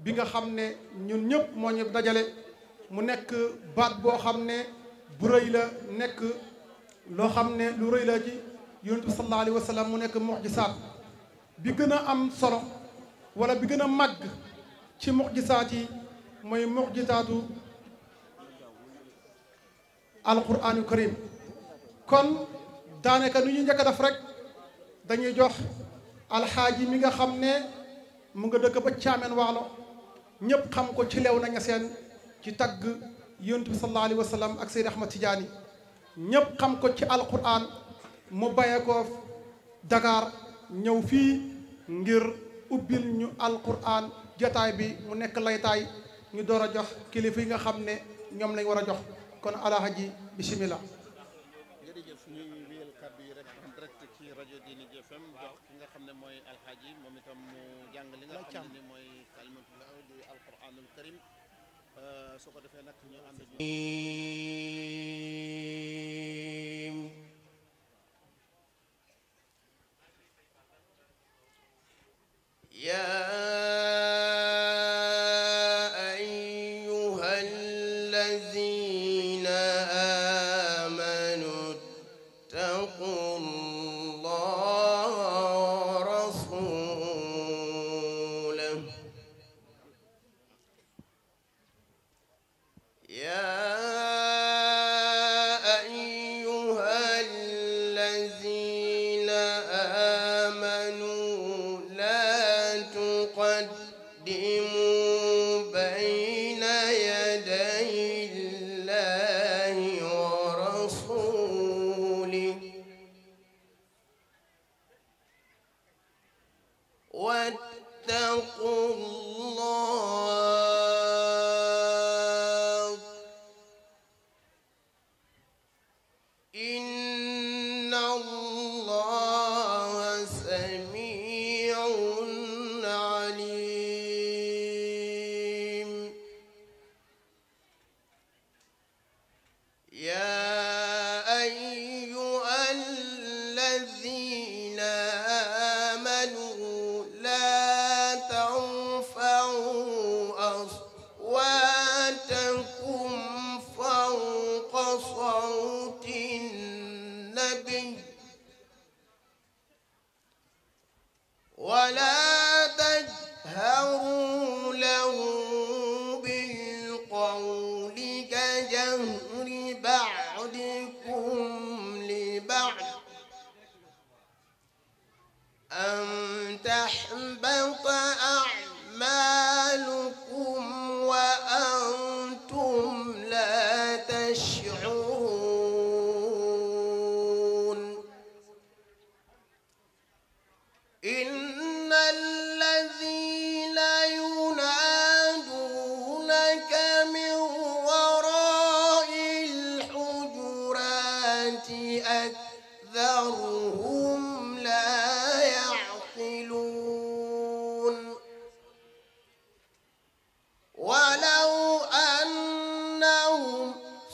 bi nga xam ne ñun ñëpp moo ñu dajale mu nekk baat boo xam ne bu rëy la nekk loo xam ne lu rëy la ci yonent bi sallallahu alayhi wa sallam mu nekk mu'jisaat bi gën a am solo wala bi gën a màgg ci mu'jisaat yi mooy mu'jisaatu alquraanu karim kon daanaka nu ñu njëkk a def rek dañuy jox alxaaji mi nga xam ne mu nga dëkk ba Caameen Waalo ñëpp xam ko ci Léona Niassène ci tagg yonent bi sallallahu alayhi wa sallam ak Seydi Ahmad Tidiane ñëpp xam ko ci alquran mu bayee ko Dakar ñëw fii ngir ubbil ñu alquran jotaay bi mu nekk laytaay ñu door a jox kilifa yi nga xam ne ñoom lañ war a jox kon alhaji bismillah. jërëjëf ñuy wéyal kàddu yi rek en direct ci rajo Dini FM jox ki nga xam ne mooy alxaaji moom itam mu jàng li nga xam ne ni mooy kalimatullah di alquranul karim su ko defee nag ñu ànd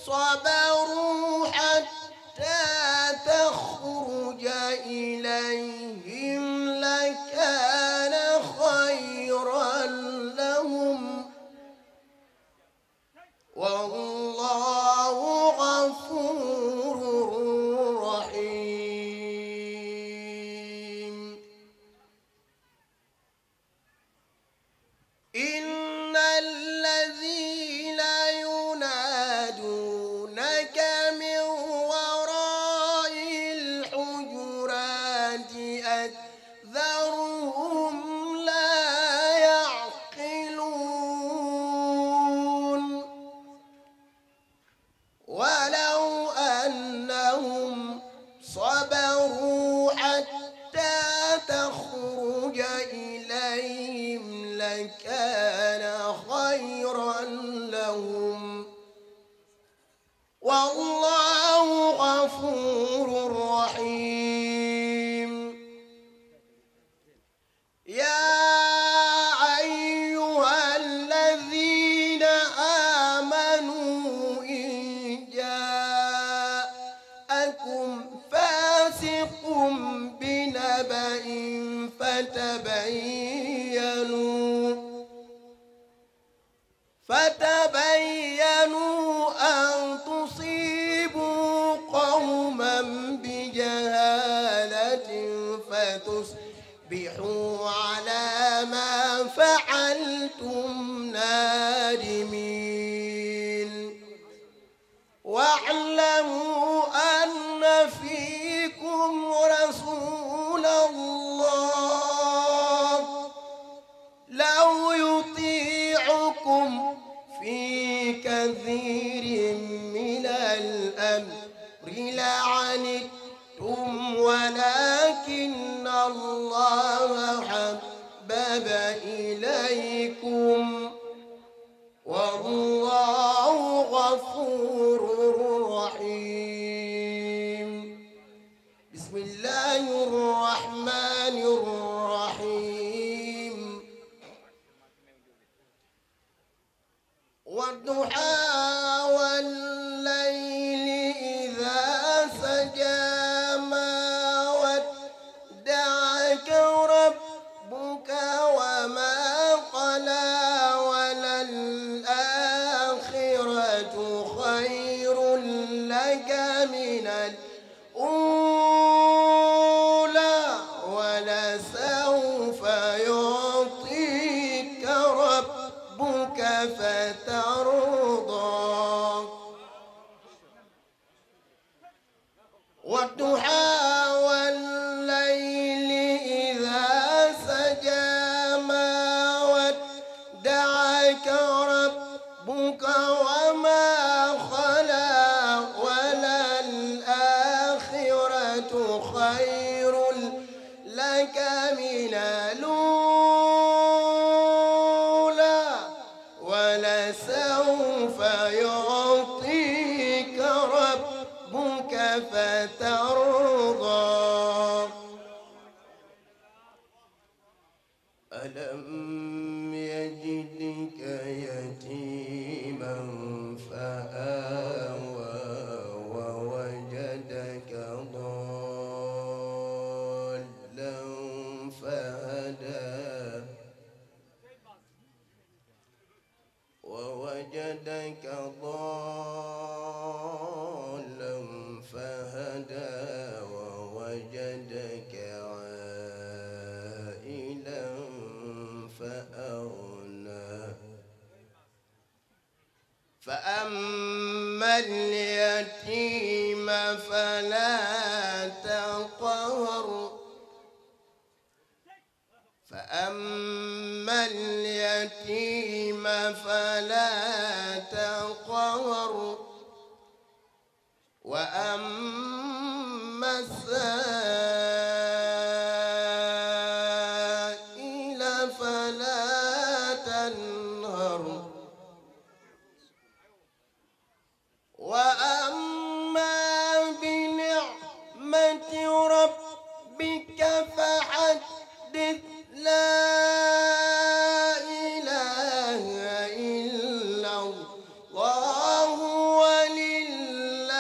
صبروا حتى تخرج كان خيرا لهم والله غفور رحيم يا أيها الذين آمنوا إن جاءكم فاسق بنبأ فتبينوا أن تصيبوا قوما بجهالة فتصبحوا على ما فعلتم نادمين واعلموا أن فيكم رسول الله لو يطيعكم في كثير من الأمر لعنتم ولكن الله حبب إليكم والله غفور رحيم بسم الله الرحمن الرحيم والضحى والليل إذا سجى ما ودعك ربك وما قلى وللآخرة خير لك من الأولى ولسوف يعطيك ربك فترضى والضحى والليل إذا سجى ما ودعك ربك وما خلا وللآخرة خير لك من الأولى ولسوف يعطيك ربك فترضى ألم يجدك يتيما فآوى ووجدك ضالا فهدى ووجدك ضالا فهدى ووجدك عائلا فأغنى فأما اليتيم فلا تقهر فأما اليتيم فلا تقهر وأما السائل فلا تنهر وأما بنعمة ربك فحدث لا إله إلا الله ولله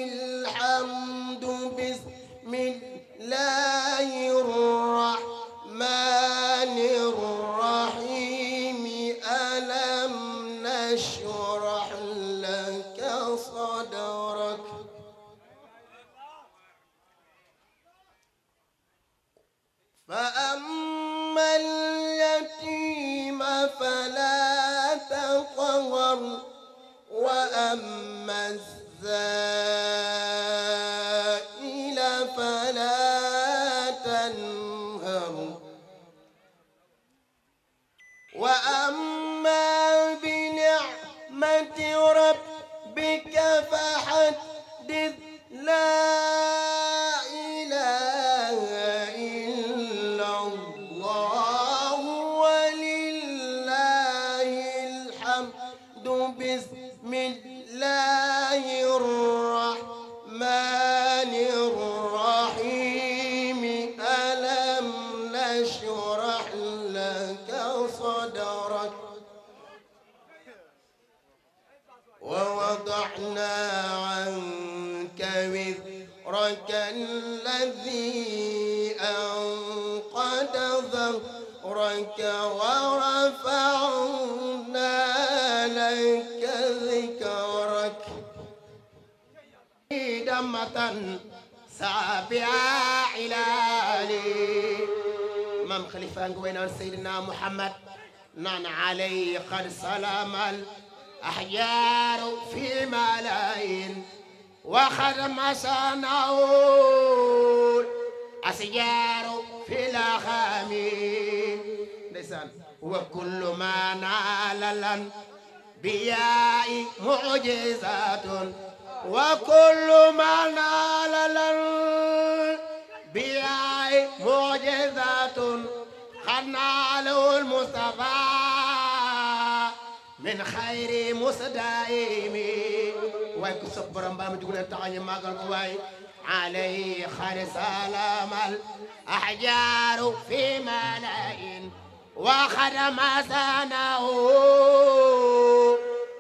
الحمد بسم الله الرحمن الرحيم ألم نشرح لك صدرك فأما اليتيم فلا تقهر وأما السائل فلا تنهر وأما بنعمة ربك فحدث لا إله إلا الله ولله وزرك الذي أنقض ظهرك ورفعنا لك ذكرك دمة سابعة علالي مام خليفة وين سيدنا محمد نان عليه قد سلام الأحجار في ملايين وخدم سناول أسجار في الأخامين لسان وكل ما نال الأنبياء معجزات وكل ما نال الأنبياء معجزات قد ناله المصطفى من خير مصدائم واي كسبر مبام تقول تاغني ماغال كو واي عليه خير سلام الاحجار في ملائن وخدم سنه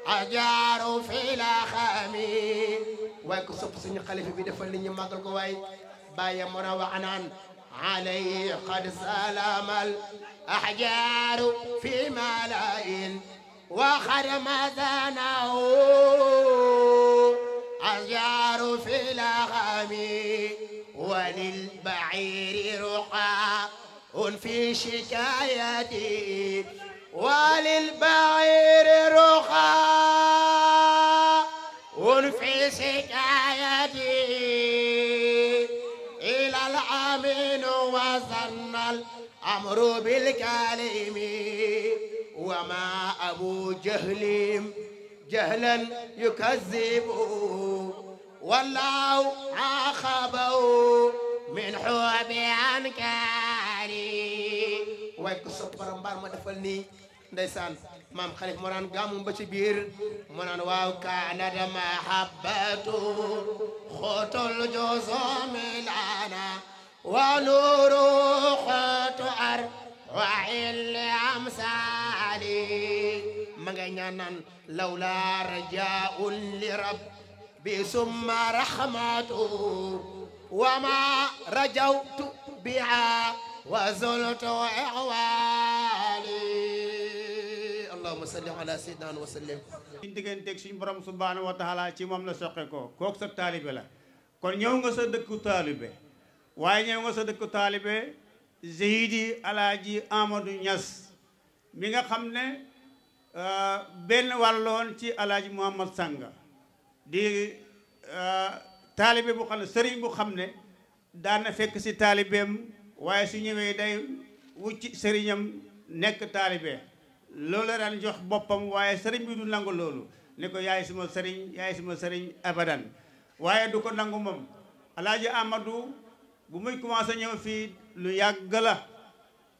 احجار في الاخامي واي كسب سني خليفه بي ديفال ني ماغال كو واي بايا منا وعنان عليه قد سلام الاحجار في ملائن وخدم سنه أشجار في الأغام وللبعير رقاء في شكايتي وللبعير رقاء في شكايتي إلى الأمين وظن الأمر بالكلم وما أبو جهل جهلا يكذب والله عاقبه من حب أنكاري وايكو سبرم بار ما دفلني ndaysan mam khalif mo nan gamu ba ci bir mo nan waaw kana da mahabbatu khotul juzumilana wa nuru khotu ar wa il amsali ma ngay ñaan lawla rajaa'un li rabbi summa rahmatu wa ma rajawtu biha wa zultu ihwali allahumma salli ala sayyidina wa sallim ci digganteeg suñu borom subhanahu wa taala ci moom la soqe ko kooku sa taalibe la kon ñëw nga sa dëkku taalibe waaye ñëw nga sa dëkku taalibe Seydi Alaaji Amadou Niass mi nga xam ne benn wàlloon ci Alaaji Mouhamad Sanga di taalibe bu xam ne sëriñ bu xam ne daan na fekk si taalibeem waaye su ñëwee day wucci sëriñam nekk taalibe loolu la daan jox boppam waaye sëriñ bi du nangu loolu ne ko yaay suma sëriñ abadan waaye du ko nangu moom Alaaji Amadou bu muy commencé ñëw fii lu yàgg la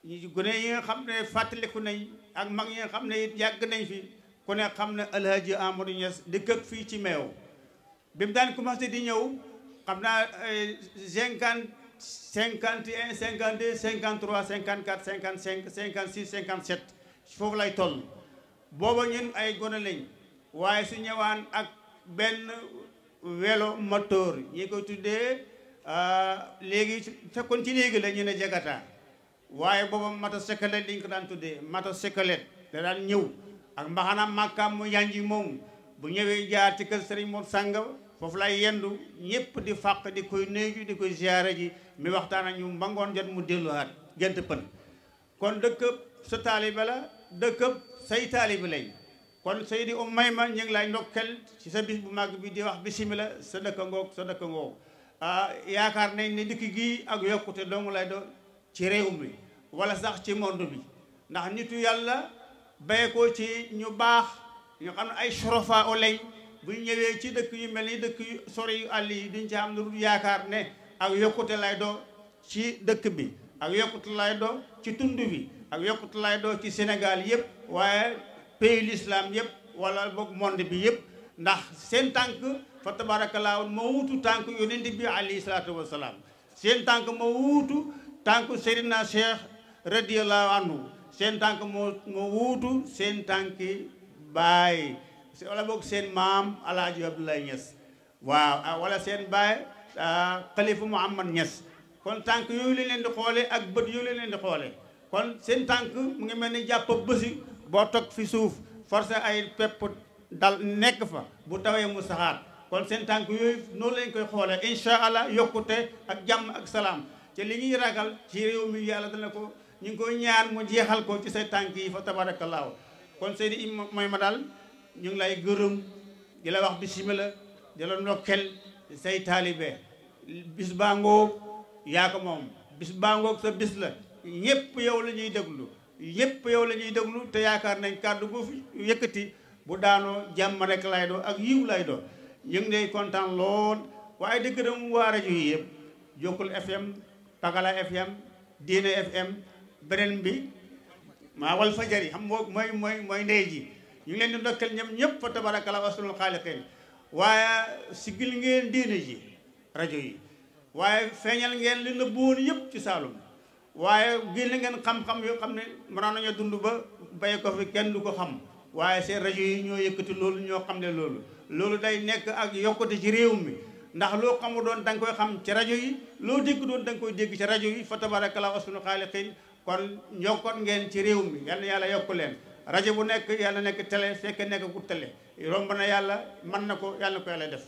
ñu gone yi nga xam ne fàttaliku nañ ak mag yi nga xam ne it yàgg nañ fi ku ne xam ne Alaaji Amadou Niass di këpp fii ci meew bi mu daan commencé di ñëw xam naa 50 51 52 53 54 55 56 57 foofu lay toll booba ñun ay gone lañ waaye su ñëwaan ak benn vélo moteur ñi ko tuddee léegi fekkoon ci léegi la ñu ne jagata waaye booba motocyclette liñ ko daan tuddee motocyclette da daan ñëw ak mbaxanaam màkkaam mu yanji moom bu ñëwee jaar ci kër Sëriñ Mor Sanga foofu lay yendu ñëpp di fàq di koy nuyu di koy ziyaare ji mi waxtaan ak ñu mbangoon jot mu delluwaat gent pën kon dëkkëb sa taalibe la dëkkëb say taalibe lañ kon Seydi Oumayma ñu ngi lay ndokkel ci sa bis bu màgg bi di wax bisimila sa dëkk ngoog yaakaar nañ ne dëkk gii ak yokkute dong lay do ci réew mi wala sax ci monde bi ndax nitu yàlla bay ko ci ñu baax ñu xam ne ay sorofa o lañ bu ñu ñëwee ci dëkk yu mel ni dëkk yu sori yu àll yi duñ ci am lu yaakaar ne ak yokkute lay do ci dëkk bi ak yokkute lay do ci tund bi ak yokkute lay do ci Sénégal yëpp waaye pays l'islam yëpp wala boog monde bi yëpp ndax seen tànk fa tabarakallah moo wuutu tànk yonent bi alayhi salaatu wasalaam seen tànk moo wuutu tànk Seydina Cheikh radiyallahu anhu seen tànk moo wuutu seen tànki baay wala boog seen maam Alaaji Abdoulaye Niass waaw wala seen baay Khalifa Mouhamad Niass kon tànk yooyu lañ leen di xoolee ak bët yooyu lañ leen di xoolee kon seen tànk mu ngi mel ni jàpp bësi boo toog fi suuf forcé ay pepp dal nekk fa bu tawee mu saxaat kon seen tànk yooyu noonu lañ koy xoolee incha allah yokkute ak jàmm ak salaam te li ñuy ragal ci réew mi yàlla dana ko ñu ngi koy ñaan mu jeexal ko ci say tànk yi fa tabarakallahu kon Seydi mooy ma daal ñu ngi lay gërëm di la wax bismillah di la ndokkel say taalibe bis baa ngoog yaa ko moom bis baa ngoog sa bis la ñëpp yow la ñuy déglu ñëpp yow la ñuy déglu te yaakaar nañ kàddu bu fi yëkkati bu daanoo jàmm rek lay doo ak yiw lay doo ñu ngi lay kontaan lool waaye di gërëm waa rajo yi yëpp Jokkul FM Pakala FM Diine FM beneen bi maa wal fajari xam mooy ndey ji ñu ngi leen di ndokkeel ñoom ñëpp fa tabarakalla wasulul xaaliqin waaye sigil ngeen diine ji rajo yi waaye feeñal ngeen li la boon yëpp ci Saalum waaye génne ngeen xam-xam yoo xam ne mënoon nañoo dund ba bay ko fi kenn du ko xam waaye seen rajo yi ñoo yëkkati loolu ñoo xam ne loolu day nekk ak yokkute ci réew mi ndax loo xamu doon da nga koy xam ci rajo yi loo dégg doon da nga koy dégg ci rajo yi fa tabarakalla wasulul xaaliqin kon yokkoon ngeen ci réew mi yal na yàlla yokk leen rajo bu nekk yàlla nekk télé fekk nekk ku télé romb na yàlla mën na ko yàlla na ko yàlla def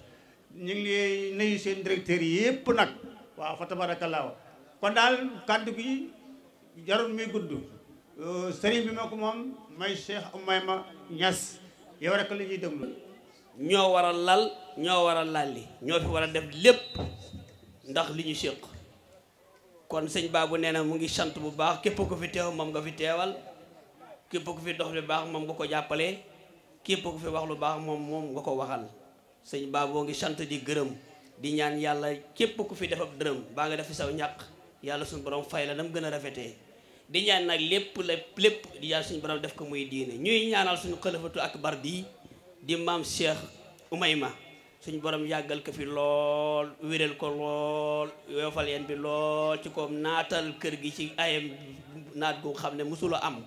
ñu ngi lay nuyu seen directeur yi yëpp nag waaw fa tabarakallah kon daal kàddu gi jarul muy gudd sëriñ bi ma ko moom may Cheikh Oumayma Niass yow rek la ñuy déglu. ñoo war a lal ñoo war a lalli ñoo fi war a def lépp ndax li ñu séq kon sëñ Babou nee na mu ngi sant bu baax képp ko fi teew moom nga fi teewal képp ku fi dox lu baax moom nga ko jàppale képp ku fi wax lu baax moom nga ko waxal sëñ Babou ngi sant di gërëm di ñaan yàlla képp ku fi def ab dërëm baa nga def fi saw ñàq yàlla suñu borom fay la nam gën a rafetee di ñaan nag lépp di yàlla suñu borom def ko muy diine ñuy ñaanal suñu xalifatu akbar bi di maam Cheikh Oumayma suñu borom yàggal ko fi lool wéral ko lool yoofal yeen bi lool ci ko naatal kër gi ci ayam naat gu xam ne musula am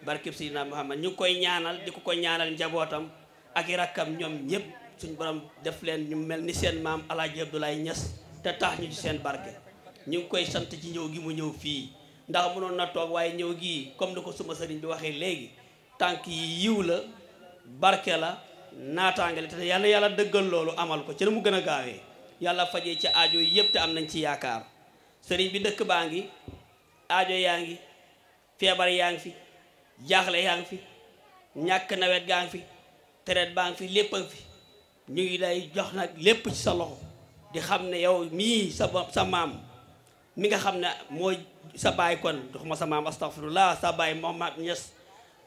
barkeb Seydina Muhammad ñu ngi koy ñaanal di ko ñaanal njabootam ak i rakkam ñoom ñëpp suñu borom def leen ñu mel ni seen maam Alaaji Abdoulaye Niass te tax ñu ci seen barke ñu ngi koy sant ci ñëw gi mu ñëw fii ndax mënoon na toog waaye ñëw gi comme ni ko suma sëriñ bi waxee léegi tànk yi yiw la barke la naataange la te yàlla dëggal loolu amal ko ci na mu gën a gaawee yàlla fajee ci aajo yi yëpp te am nañ ci yaakaar sëriñ bi dëkk baa ngi aajo yaa ngi feebar yaa ngi fi jaaxle yaa ngi fi ñàkk nawet gaa ngi fi tereet baa ngi fi lépp a ngi fi ñu ngi lay jox nag lépp ci sa loxo di xam ne yow mii sa maam mi nga xam ne mooy sa baay kon dox ma sa maam astaghfirullah sa baay Mouhamad Niass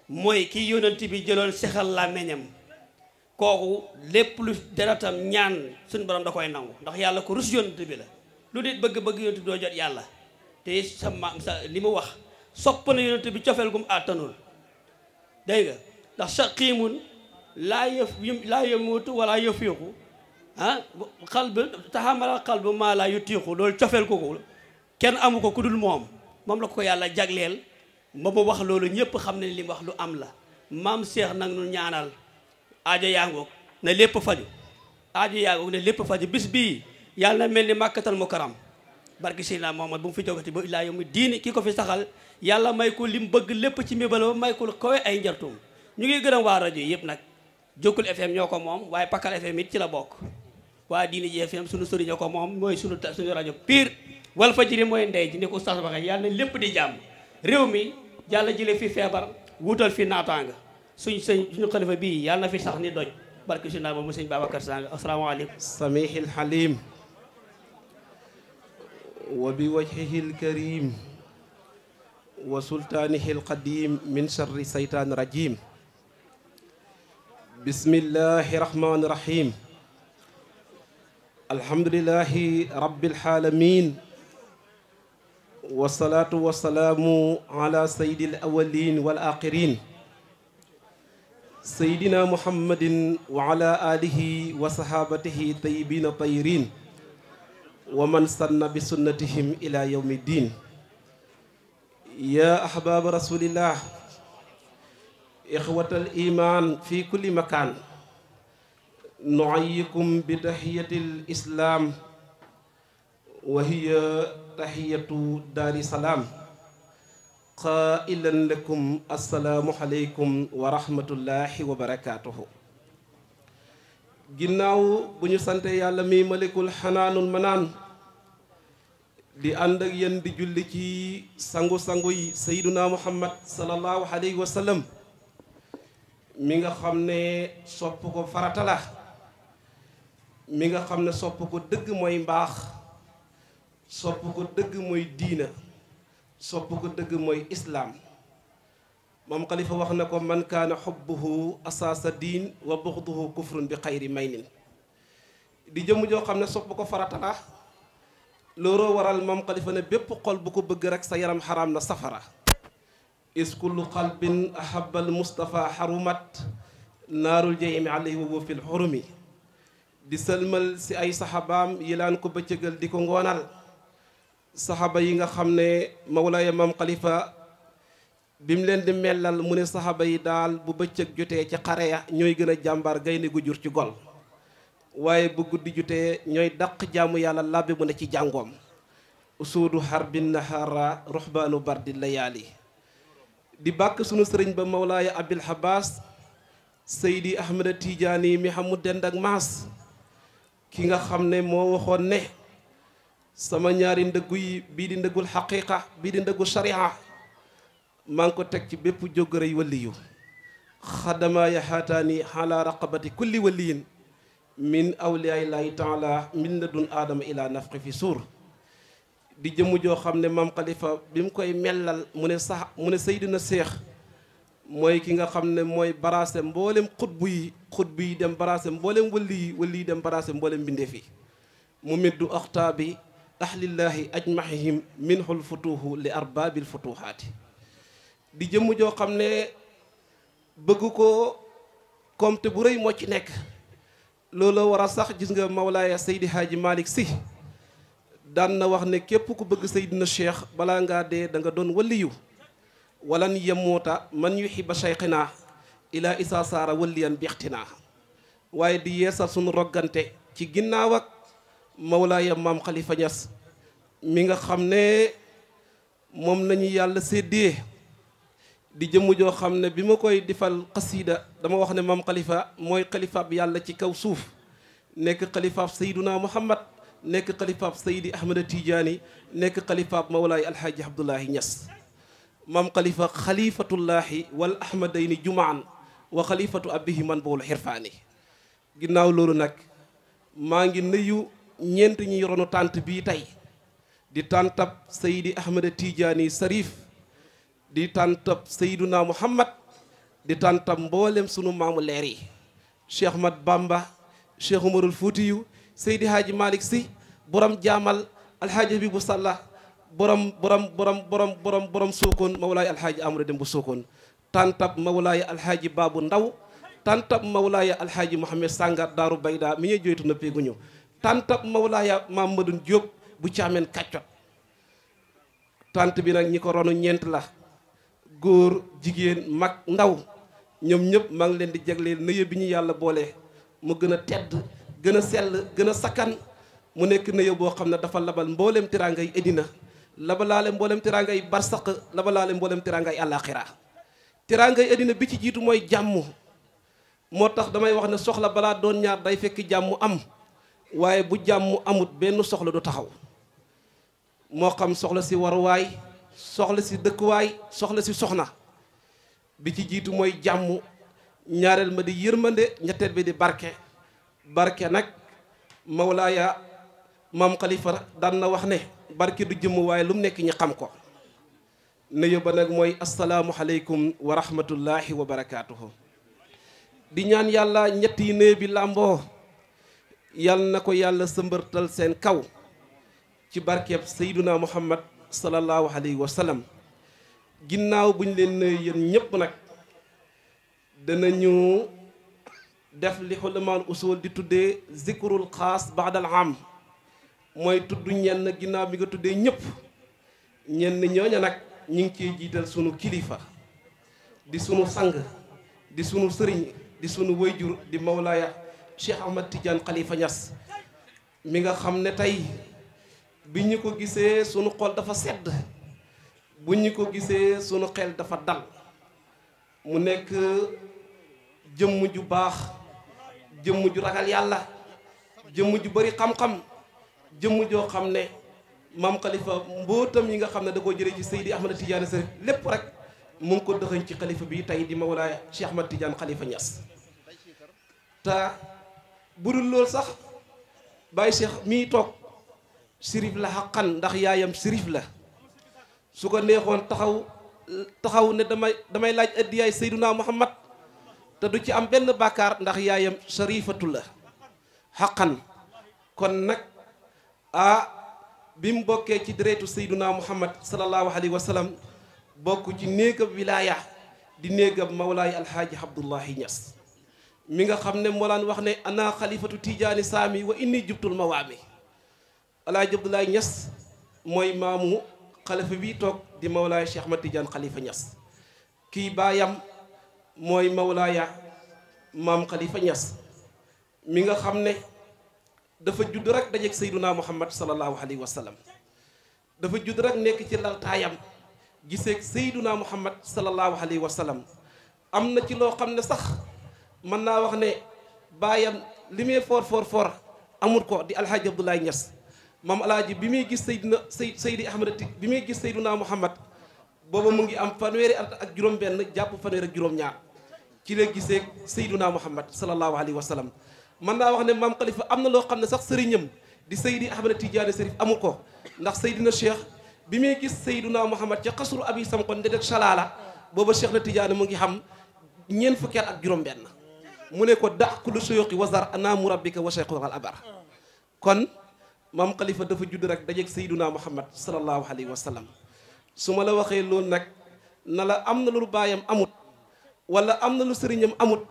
mooy kii yonent bi jëloon sexal làmmiñam kooku lépp lu deretam ñaan suñu borom da koy nangu ndax yàlla ko rus yonent bi la lu nit bëgg yonent bi doo jot yàlla te sa maam li mu wax sopp na yonent bi cofeel gum àttanul dégg nga ndax sa xiimun laa yamuutu wala yafiiqu xal bi taxamala xal bu maa laa yutiiqu loolu cofeel ko kenn amu ko ku dul moom la ko yàlla jagleel ba mu wax loolu ñëpp xam ne li mu wax lu am la maam Cheikh nag nu ñaanal aajo yaa ngoog na lépp faju aajo yaa ngoog ne lépp faju bis bii yàlla na mel ni màkkatal mukarram barki Seydina Muhammad bu mu fi jógati ba illaa yawmi diini ki ko fi saxal yàlla may ko lim bëgg lépp ci mébala ba may ko kawe ay njartum ñu ngi gërëm waa rajo yi yëpp nag Jokkul FM ñoo ko moom waaye Pakal FM it ci la bokk waa Diine ji FM suñu sëriñ ñoo ko moom mooy suñu rajo pire Wal Fajri mooy ndey ji ni ko ustaas waxee yàlla na lépp di jàmm réew mi yàlla jële fi feebar wuutal fi naataanga suñu xalifa bii yàlla na fi sax ni doj barke si naa ba mu sëñ Babacar Sang asalaamaaleykum samihil halim wa bi wajhihi alkarim wa sultanihi alqadim min sharri saytan rajim bismillahi rahmani rahim alhamdulillahi rabbil alamin wasalaatu wasalaamu ala sayyidil awwalin wal axirin sayyidina muhammadin wa ala alihi wa sahabatihi tayyibina tayirin wa man sanna bi sunnatihim ila yawmi din ya ahbaba rasulillah ixwatal iman fi kulli makan nuayyikum bi tahiyatil islam wa hiya tahiyatu daari salaam qailan lakum assalaamu aleykum wa rahmatullahi wa barakatuhu. ginnaaw bu ñu sante yàlla mi malikul xanaanul manaan di ànd ak yéen di julli ci sangu-sangu yi sayyiduna muhammad sallallahu alayhi wa sallam mi nga xam ne sopp ko farata la, mi nga xam ne sopp ko dëgg mooy mbaax, sopp ko dëgg mooy diina, sopp ko dëgg mooy islaam. moom xalifa wax na ko man kaana xubbuhu asaasa diin wa buxduhu kufrun bi xayri maynin. di jëmm joo xam ne sopp ko farata la, looloo waral moom xalifa ne bépp xol bu ko bëgg rek sa yaram xaraam na safara. is kullu qalbin ahabal mustafa xarumat naarul jaymi alayhi wa fil xurumi. di sëlmal si ay saxabaam yi laan ko bëccëgal di ko ngoonal. saxaba yi nga xam ne mawlaaya moom xalifa bi mu leen di mellal mu ne saxaba yi daal bu bëccëg jotee ci xare ya ñooy gën a jàmbaar gaynde gu jur ci gol, waaye bu guddi jotee ñooy dàq jaamu yàlla labbe bu ne ci jàngoom. usuudu harbin nahara ruhbaanu bardi layaali. di bàkk sunu sëriñ ba mawlaaya abil habas seydi ahmada tijaani mi xamu dend ak maas, ki nga xam ne moo waxoon ne sama ñaari ndëggu yi bii di ndëggul xaqiqa bii di ndëggu sharia maa ngi ko teg ci bépp jógërëy waliyu. xadama yaxaataani ala raqabati kulli waliyin min awliyaaillaahi taala min ladun aadama ila nafqi fi suur. di jëmm joo xam ne maam xalifa bi mu koy mellal mu ne Seydina Seex mooy ki nga xam ne mooy baraase mboolem xutbu yi dem baraase mboolem wali yi dem baraase mboolem mbindeef yi. mu middu axtaabi ahlillaahi ajmahihim minhul futuhu li arbaabil futuhaati. di jëmm joo xam ne bëgg ko komte bu rëy moo ci nekk. looloo war a sax gis nga mawlaaya Seydi Haaji Malick Sy daan na wax ne képp ku bëgg Seydina Cheikh balaa ngaa dee da nga doon waliyu. walan yemuuta man yuhibba cheikhina ila isa saara waliyan bixtinaa. waaye di yeesal sunu roggante ci ginnaaw ak mawlaaya maam Khalifa Niass mi nga xam ne moom nañu yàlla séddee. di jëmm joo xam ne bi ma koy defal xasiida dama wax ne maam Khalifa mooy xalifaab yàlla ci kaw suuf, nekk xalifaab Seyduna Muhammad, nekk xalifaab Seydi Ahmada Tijaani, nekk xalifaab mawlaay alxaaji Abdullahi Niass. maam Khalifa xalifatullahi wal ahmadayni jumaan wa xalifatu abihi man bowul xirfaani. ginnaaw loolu nag maa ngi nuyu ñeent ñi yoroonu tànt bii tey di tàntab Seydi Ahmada Tijaani Sarif, di tàntab Seyduna Muhammad, di tàntab mboolem sunu maamu leer yi Cheikh Ahmad Bamba, Cheikh Umarul Fuutiyu, Seydi Haaji Malick Sy, borom jaamal alhaaji Habibu Salla, borom Sokone mawlaay alhaaji Amadou Dem bu Sokone, tàntab mawlaay alhaaji Babu Ndaw, tàntab mawlaay alhaaji Mohamed Sangar Daaru Bayda mi ñuy joytu na péeguñu, tàntab mawlaay Mamadou Diop bu Caameen Kaccot. tant bi nag ñi ko ronu ñeent la, góor jigéen mag ndaw, ñoom ñëpp maa ngi leen di jagleel nëye bi ñu yàlla boole mu gën a tedd gën a sell gën a sakkan. mu nekk nëye boo xam ne dafa labal mboolem tiraangay edina, labalaale mboolem tiraangay barsaq, labalaale mboolem tiraangay àllaaxira. tiraangay edina bi ci jiitu mooy jàmm. moo tax damay wax ne soxla balaa doon ñaar day fekk jàmm am, waaye bu jàmm amut benn soxla du taxaw. moo xam soxla si waruwaay, soxla si dëkkuwaay, soxla si soxna. bi ci jiitu mooy jàmm, ñaareel ma di yërmande, ñetteel bi di barke. barke nag mawlaaya maam Khalifa daan na wax ne barke du jëmm waaye lu mu nekk ñi xam ko. nuyu ba nag mooy asalaamualeykum wa rahmatullahi wa barakaatuhu. di ñaan yàlla ñett yi nuyu bi làmboo yàlla na ko yàlla sëmbërtal seen kaw ci barkeeb Seyduna Muhammad sallallahu alayhi wa sallam. ginnaaw bu ñu leen nuyu yéen ñëpp nag danañu def li xulamaan usul di tuddee zikrul xaas baadal am, mooy tudd ñenn ginnaaw bi nga tuddee ñëpp. ñenn ñooña nag ñu ngi ciy jiital sunu kilifa di sunu sang di sunu sëriñ di sunu wayjur di mawlaaya Cheikh Ahmad Tidiane Khalifa Niass mi nga xam ne tey bi ñu ko gisee sunu xol dafa sedd bu ñu ko gisee sunu xel dafa dal mu nekk jëmm ju baax jëmm ju ragal yàlla jëmm ju bari xam-xam jëmm joo xam ne maam Khalifa mbootam yi nga xam ne da koo jëlee ci Seydi Ahmad Tidiane Serif lépp rek mu ngi ko dëxañ ci xalifa bi tey di Mawlaaya Cheikh Ahmad Tidiane Khalifa Niass te bu dul loolu sax Baye Cheikh mii toog sirif la xaqan ndax yaayam sirif la su ko neexoon taxaw ne damay laaj addiyaay Seyduna Muhammad te du ci am benn bàkkaar ndax yaayam sharifatu la xaqan kon nag bi mu bokkee ci deretu Seyduna Muhammad sallallahu alayhi wa sallam bokk ci néegab wilaaya di néegab Mawlaay Alhaaji Abdullahi Niass mi nga xam ne moo laan wax ne ana xalifatu tijaani saami wa inni jubtul mawaami Alhaaji Abdullahi Niass mooy maamu xalifa bi toog di Mawlaaya Cheikh Ahmad Tidiane Khalifa Niass kii baayam mooy Mawlaaya maam Khalifa Niass mi nga xam ne dafa judd rek dajeeg Seyduna Muhammad sallallahu alayhi wa sallam dafa judd rek nekk ci laltaayam giseeg Seyduna Muhammad sallallahu alayhi wa sallam am na ci loo xam ne sax mën naa wax ne baayam li muy for amul ko di Alhaaji Abdoulaye Niass maam alaaji bi muy gis Seydi Ahmad bi muy gis Seyduna Muhammad booba mu ngi am fanweeri at ak juróom-benn jàpp fanweeri ak juróom-ñaar ci la gisee Seyduna Muhammad sallallahu alayhi wa sallam mën naa wax ne maam Khalifa am na loo xam ne sax sëriñam di Seydi Ahmad Tidiane Serif amu ko ndax Seydina Cheikh bi muy gis Seyduna Muhammad ca xasru abi samkon de dek salaala booba Cheikh na Tidiane mu ngi xam ñeent fukki at ak juróom-benn mu ne ko da kullu suyuqi wazar ana murabbika wa shaykhu al abar kon maam Khalifa dafa judd rek dajeeg Seyduna Muhammad sallallahu alayhi wa sallam su ma la waxee loolu nag na la am na lu baayam amut wala am na lu sëriñam amut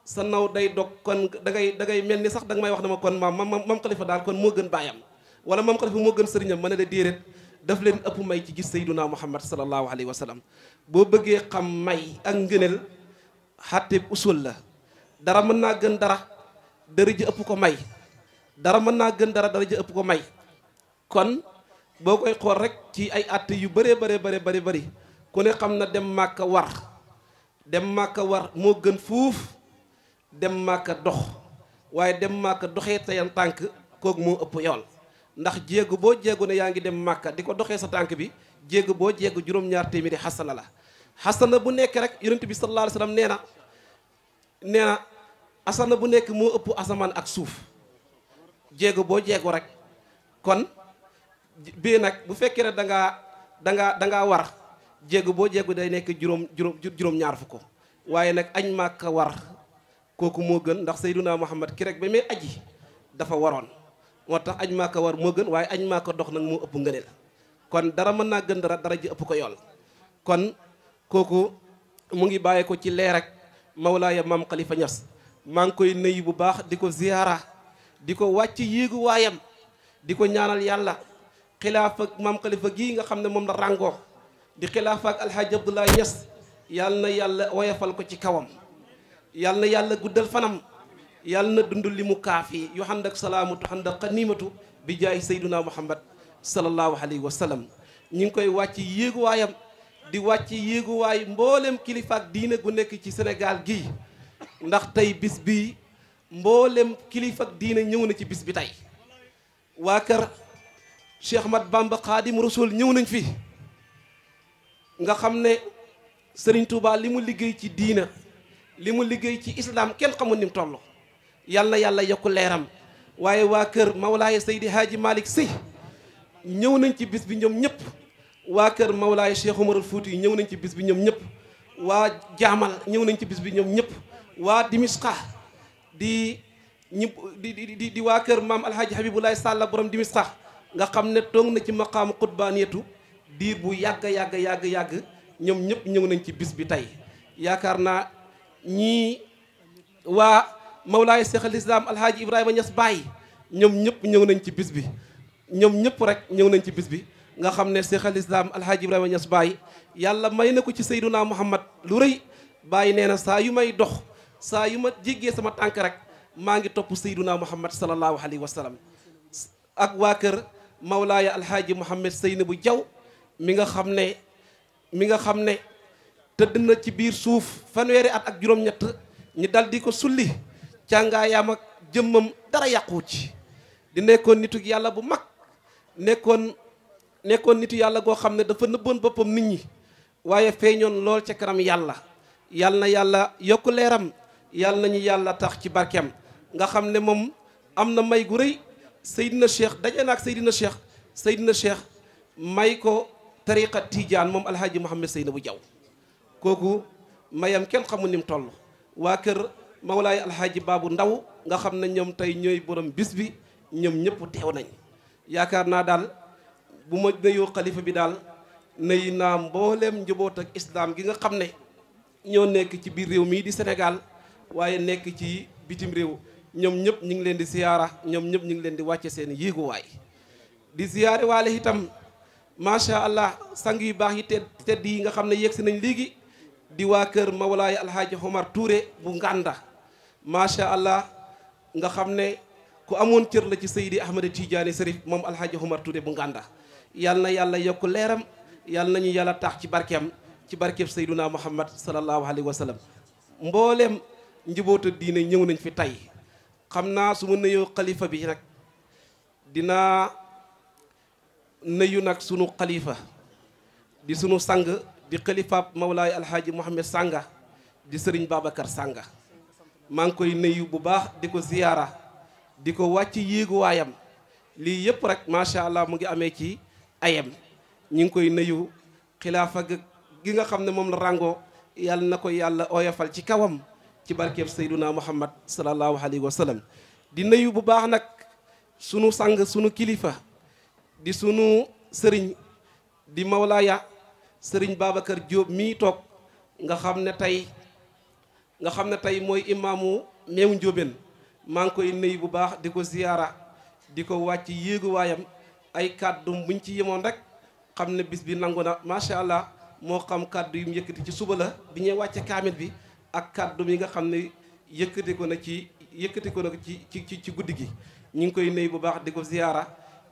sa naw day dog kon da ngay mel ni sax da nga may wax ne ma kon maam Khalifa daal kon moo gën baayam wala maam Khalifa moo gën sëriñam ma ne la déedéet daf leen ëpp may ci gis Seyduna Muhammad sallallahu alayhi wa sallam boo bëggee xam may ak ngëneel xàtte usul la dara mën naa gën dara daraja ëpp ko may dara mën naa gën dara daraja ëpp ko may kon boo koy xool rek ci ay att yu bëree bëri ku ne xam na dem màkka war moo gën fuuf dem màkka dox waaye dem màkka doxee tayan tànk kooku moo ëpp yool ndax jéegu boo jéegu ne yaa ngi dem màkka di ko doxee sa tànk bi jéegu boo jéegu juróom-ñaar téeméeri xasana la xasana bu nekk rek yonent bi sallallahu alayhi wa sallam nee na asana bu nekk moo ëpp asamaan ak suuf jéego boo jéego rek kon bii nag bu fekkee ne dangaa war jéego boo jéego day nekk juróom-ñaar fukk waaye nag añ màkka war kooku moo gën ndax Seyduna Muhammad ki rek ba muy aji dafa waroon moo tax añ màkka war moo gën waaye añ màkka dox nag moo ëpp ngëneel kon dara mën naa gën dara ji ëpp ko yool kon kooku mu ngi bàyyee ko ci leer rek Mawlaaya maam Khalifa Niass maa ngi koy nuyu bu baax di ko ziyaara di ko wàcc yéegu waayam di ko ñaanal yàlla xilaafa maam Khalifa gii nga xam ne moom la ràngoo di xilaafa ak Alhaaji Abdoulaye Niass yàlla na yàlla woyafal ko ci kawam yàlla na yàlla guddal fanam yàlla na dund li mu kaafi yu xand ak salaamatu xand ak xaniimatu bi jaay Seyduna Muhammad sallallahu alayhi wa sallam ñi ngi koy wàcc yéegu waayam di wàcc yéeguwaay mboolem kilifaak diine gu nekk ci Sénégal gii ndax tey bis bii mboolem kilifaak diine ñëw na ci bis bi tey waa kër Cheikh Ahmad Bamba Xaadim Rasul ñëw nañ fi nga xam ne Serigne Touba li mu liggéey ci diina li mu liggéey ci islam kenn xamul ni mu toll yal na yàlla yokku leeram waaye waa kër Mawlaaya Seydi Hadji Malick Sy ñëw nañ ci bis bi ñoom ñëpp waa kër Mawlaay Cheikh Umarul Fuuti yi ñëw nañ ci bis bi ñoom ñëpp waa jaamal ñëw nañ ci bis bi ñoom ñëpp waa Dimisqa di waa kër maam Alhaaji Habibulaay Sàlla borom Dimisqa nga xam ne toog na ci maqaamu xutbaaniyatu diir bu yàgg ñoom ñëpp ñëw nañ ci bis bi tey yaakaar naa ñii waa Mawlaay Cheikh al Islam Alhaaji Ibrahima Niass Baye ñoom ñëpp ñëw nañ ci bis bi ñoom ñëpp rek ñëw nañ ci bis bi nga xam ne Cheikh al Islam Alhaaji Ibrahima Niass Baye yàlla may na ko ci Seyduna Muhammad lu rëy Baye nee na saa yu may dox saa yu ma jéggee sama tànk rek maa ngi topp sayduna muhammad sallallahu alayhi wa sallam ak waa kër mawlaaya alhaaji Mouhamed Seynabou Diaw mi nga xam ne tëdd na ci biir suuf fanweeri at ak juróom-ñett ñi dal di ko sulli càngaayaam ak jëmmam dara yàquwut ci di nekkoon nitu yàlla bu mag nekkoon nitu yàlla goo xam ne dafa nëbboon boppam nit ñi waaye feeñoon lool ca kanam yàlla na yàlla yokku leeram yàlla nañu yàlla tax ci barkeem nga xam ne moom am na may gu rëy Seydina Cheikh daje naak Seydina Cheikh may ko tariqa Tidiane moom alhaaji Mouhamed Seynabou Diaw kooku mayam kenn xamul ni mu toll waa kër mawlaay alhaaji Baabu Ndaw nga xam ne ñoom tey ñooy borom bis bi ñoom ñëpp teew nañ yaakaar naa daal bu ma nuyoo xalifa bi daal nuyu naa mbooleem njaboot ak islam gi nga xam ne ñoo nekk ci biir réew mii di Sénégal waaye nekk ci bitim réew ñoom ñëpp ñu ngi leen di siyaara ñoom ñëpp ñu ngi leen di wàcce seen yéeguwaay di siyaare waale itam macha allah sang yu baax yi tedd yi nga xam ne yegsi nañ léegi di waa kër mawlaay alhaaji Omar Touré bu Nganda macha allah nga xam ne ku amoon cër la ci Seydi Ahmada Tidiane Serif moom alhaaji Omar Touré bu Nganda yal na yàlla yokk leeram yal nañu yàlla tax ci barkeem Seyduna Muhammad sallallahu alayhi wa sallam mbooleem njaboota diine ñëw nañ fi tey xam naa su ma nuyoo xalifa bi nag dinaa nuyu nag sunu xalifa di sunu sang di xalifaab mawlaay alhaaji Mouhamed Sanga di sëriñ Babacar Sanga maa ngi koy nuyu bu baax di ko ziyaara di ko wàcc yéeguwaayam lii yëpp rek macha allah mu ngi amee ci ayam ñi ngi koy nuyu xilaafa gi nga xam ne moom la ràngoo yàlla na ko yàlla oyofal ci kawam ci barkeeb Seyduna Muhammad sallallahu alayhi wa sallam di nuyu bu baax nag sunu sang sunu kilifa di sunu sëriñ di mawlaaya sëriñ Babacar Diop mii toog nga xam ne tey mooy imaamu meew Njóobeen maa ngi koy nuyu bu baax di ko ziyaara di ko wàcc yéeguwaayam ay kàddu buñ ci yemoon rek xam ne bis bi nangu na macha allah moo xam kàddu yu mu yëkkati ci suba la bi ñuy wàcce kaamil bi ak kàddu yi nga xam ne yëkkati ko na ci guddi gi ñu ngi koy nuyu bu baax di ko ziyaara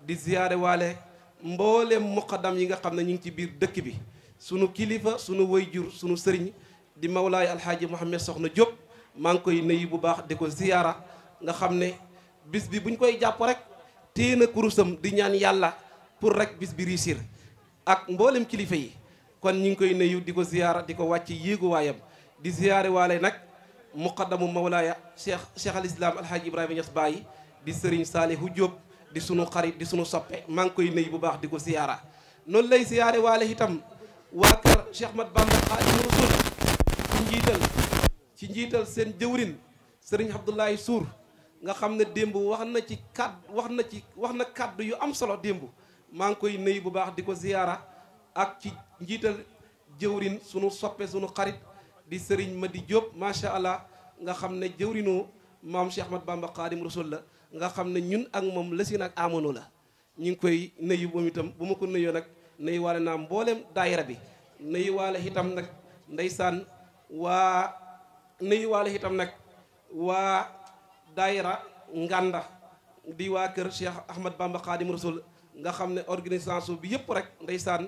di ziyaare waale mbooleem muqaddam yi nga xam ne ñu ngi ci biir dëkk bi sunu kilifa sunu wayjur sunu sëriñ di mawlaay alhaaji Mouhamed Soxna Diop maa ngi koy nuyu bu baax di ko ziyaara nga xam ne bis bi buñ koy jàpp rek téye na kurusam di ñaan yàlla pour rek bis bi réussir ak mboolem kilifa yi kon ñu ngi koy nuyu di ko ziyaara di ko wàcc yéegu waayam di ziyaare waale nag muqaddamu mawlaaya cheikh al islam alhaaji Ibrahima Niass Baye di sëriñ Saalihu Diop di sunu xarit di sunu soppe maa ngi koy nuyu bu baax di ko ziyaara noonu lay ziyaare waale itam waa kër Cheikh Ahmad Bamba Xaadimu Rasuul ci njiital seen jëwrin sëriñ Abdoulaye Sour nga xam ne démb wax na kàddu yu am solo démb maa ngi koy nuyu bu baax di ko ziyaara ak ci njiital jëwrin sunu soppe sunu xarit di sëriñ Madi Diop macha allah nga xam ne jëwrinu maam Cheikh Ahmad Bamba Xaadimu Rasuul la nga xam ne ñun ak moom la si nag amono la ñu ngi koy nuyu moom itam bu ma ko nuyoo nag nuyu waale naa mboolem daayira bi nuyu waale itam nag ndeysaan waa daayira Nganda di waa kër Cheikh Ahmad Bamba Xaadimu Rasuul nga xam ne organisation bi yëpp rek ndeysaan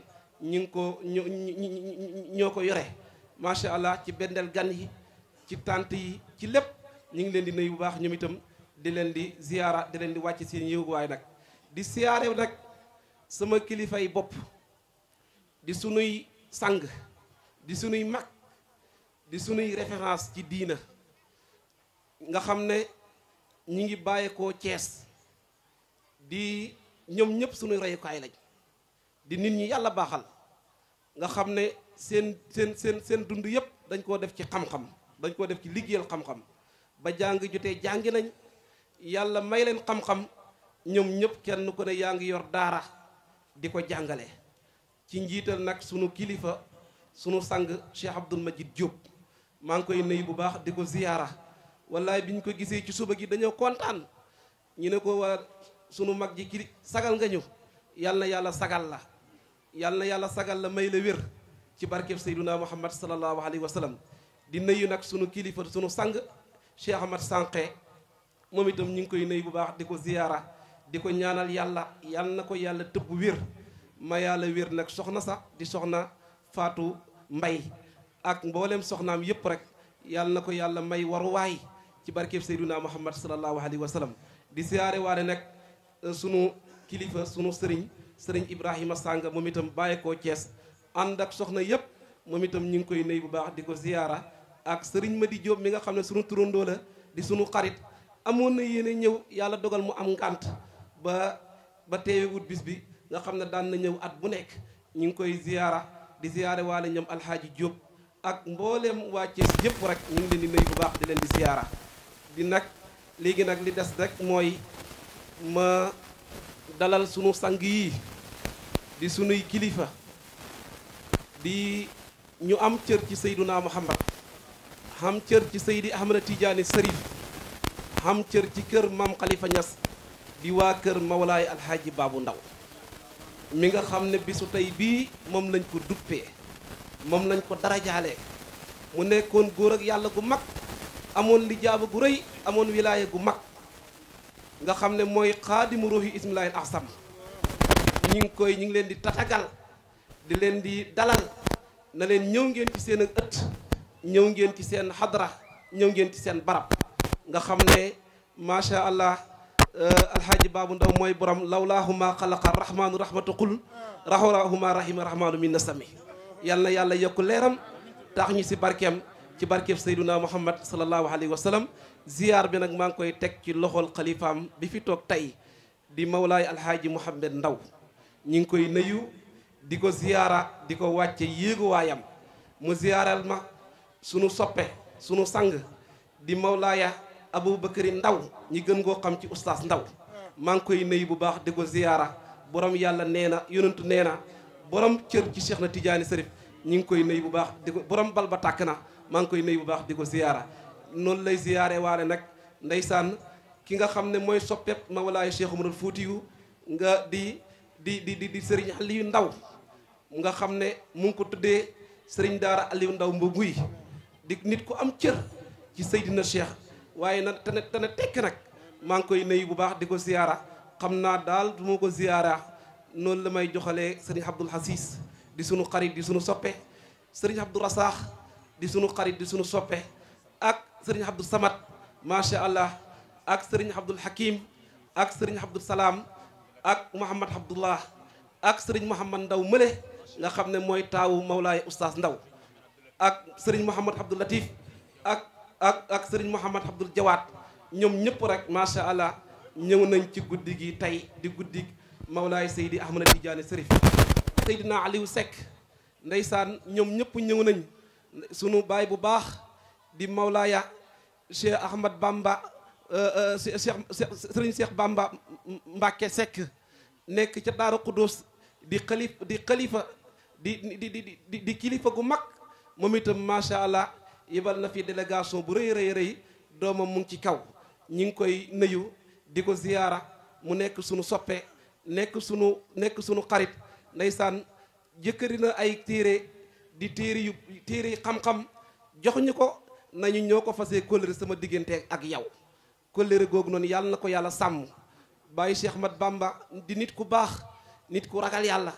ñoo ko yore macha allah ci bendel gan yi ci tànt yi ci lépp ñu ngi leen di nuyu bu baax ñoom itam di leen di ziyaara di leen di wàcc seen yéeguwaay nag di siyaare nag sama kilifay bopp di sunuy sang di sunuy mag di sunuy référence ci diina nga xam ne ñi ngi bàyyeekoo Cees di ñoom ñëpp sunuy royukaay lañ di nit ñi yàlla baaxal nga xam ne seen dund yëpp dañ koo def ci xam-xam dañ koo def ci liggéeyal xam-xam ba jàng jotee jàngi nañ yàlla may leen xam-xam ñoom ñëpp kenn ku ne yaa ngi yor daara di ko jàngale ci njiital nag sunu kilifa sunu sang Cheikh Abdoul Majid Diop maa ngi koy nuyu bu baax di ko ziyaara wallaay bi ñu ko gisee ci suba gi dañoo kontaan ñu ne ko waa sunu mag ji kii sagal nga ñu yal na yàlla sagal la yal na yàlla sagal la may la wér ci barkeb Seyduna Muhammad sallallahu alayhi wa sallam di nuyu nag sunu kilifa sunu sang Cheikh Ahmad Sànqe moom itam ñu ngi koy nuyu bu baax di ko ziyaara di ko ñaanal yàlla yal na ko yàlla tëbb wér ma yàlla wér nag soxna sax di soxna Faatu Mbay ak mboolem soxnaam yëpp rek yal na ko yàlla may waruwaay ci barkeeb Seydina Muhammad sallallahu alayhi wa sallam di ziyaare waale nag sunu kilifa sunu sëriñ Ibrahima Sanga moom itam bàyyi koo Cees ànd ak soxna yëpp moom itam ñu ngi koy nuyu bu baax di ko ziyaara ak sëriñ Madi Diop mi nga xam ne sunu turandoo la di sunu xarit amoon na yéene ñëw yàlla dogal mu am ngànt ba teewe wut bis bi nga xam ne daan na ñëw at bu nekk ñu ngi koy ziyaara di ziyaare waale ñoom alxaaji Diop ak mbooleem waa Cees yëpp rek ñu ngi leen di nuyu bu baax di leen di ziyaara di nag léegi nag li des rek mooy ma dalal sunu sang yi di sunuy kilifa di ñu am cër ci Seyduna Muhammad xam cër ci Seydi Ahmada Tijaani Sërif xam cër ci kër Maam Khalifa Niass di waa kër Mawlaay Alxaaji Baabu Ndaw mi nga xam ne bisu tey bii moom lañ ko duppee moom lañ ko darajaalee mu nekkoon góor ak yàlla gu mag amoon lijaaba gu rëy amoon wilaaya gu mag nga xam ne mooy xaadimu ruuhi ismilaahil ahsam ñi ngi leen di tatagal di leen di dalal na leen ñëw ngeen ci seen ak ëtt ñëw ngeen ci seen xadra ñëw ngeen ci seen barab nga xam ne macha allah alxaaji baabu ndaw mooy borom lawlaahuma xalaqa rahmaanu rahmatu qul rahorahuma rahima rahmaanu min nasami yal na yàlla yokku leeram tax ñu si barkeem ci barkeem sayduna muhammad sallallahu alayhi wa sallam ziyaar bi nag maa ngi koy teg ci loxol xalifaam bi fi toog tey di mawlaay alxaaji muhammad ndaw ñi ngi koy nuyu di ko ziyaara di ko wàcce yéeguwaayam mu ziyaaral ma sunu soppe sunu sang di mawlaaya aboubacry ndaw ñi gën koo xam ci oustaz ndaw maa ngi koy nuyu bu baax di ko ziyaara borom yàlla nee na yonentu nee na borom cër ci Cheikh na Tidiane Serif ñi ngi koy nuyu bu baax di ko borom bal ba tàkk na maa ngi koy nuyu bu baax di ko ziyaara noonu lay ziyaare waale nag ndeysaan ki nga xam ne mooy soppeeb mawlaaya Cheikh Umarul Fuutiyu nga di sëriñ Aliou Ndaw nga xam ne mu ngi ko tuddee sëriñ daara Aliou Ndaw Mbuguy di nit ku am cër ci Seydina Cheikh waaye nag te ne tekk nag maa ngi koy nuyu bu baax di ko ziyaara xam naa daal du ma ko ziyaara noonu la may joxalee sëriñ Abdul Xasiis di sunu xarit di sunu soppe sëriñ Abdou Rasaax di sunu xarit di sunu soppe ak sëriñ Abdou Samad macha allah ak sëriñ Abdul Hakim ak sëriñ Abdou Salaam ak Mouhamad Abdullah ak sëriñ Mouhamad Ndaw mële nga xam ne mooy taawu Mawlaay Oustaz Ndaw ak sëriñ Mouhamad Abdou Latif ak sëriñ Mouhamad Abdul Jawaat ñoom ñëpp rek macha allah ñëw nañ ci guddi gi tey di guddi Mawlaay Seydi Ahmada Tidiane Serif Seydina Aliou Seck ndeysaan ñoom ñëpp ñëw nañ sunu baay bu baax di Mawlaaya Cheikh Ahmad Bamba sëriñ Cheikh Bamba Mbacke Seck nekk ca Daara Qudus di xalifa di kilifa gu mag moom itam macha allah yebal na fi délégation bu rëy doomam mu ngi ci kaw ñi ngi koy nuyu di ko ziyaara mu nekk sunu soppe nekk sunu xarit ndeysaan jëkkëri na ay téere di téere xam-xam jox ñu ko nañu ñoo ko fasee kóllëre sama diggante ak yow kóllëre googu noonu yàlla na ko yàlla sàmm bàyyi Cheikh Ahmad Bamba di nit ku baax nit ku ragal yàlla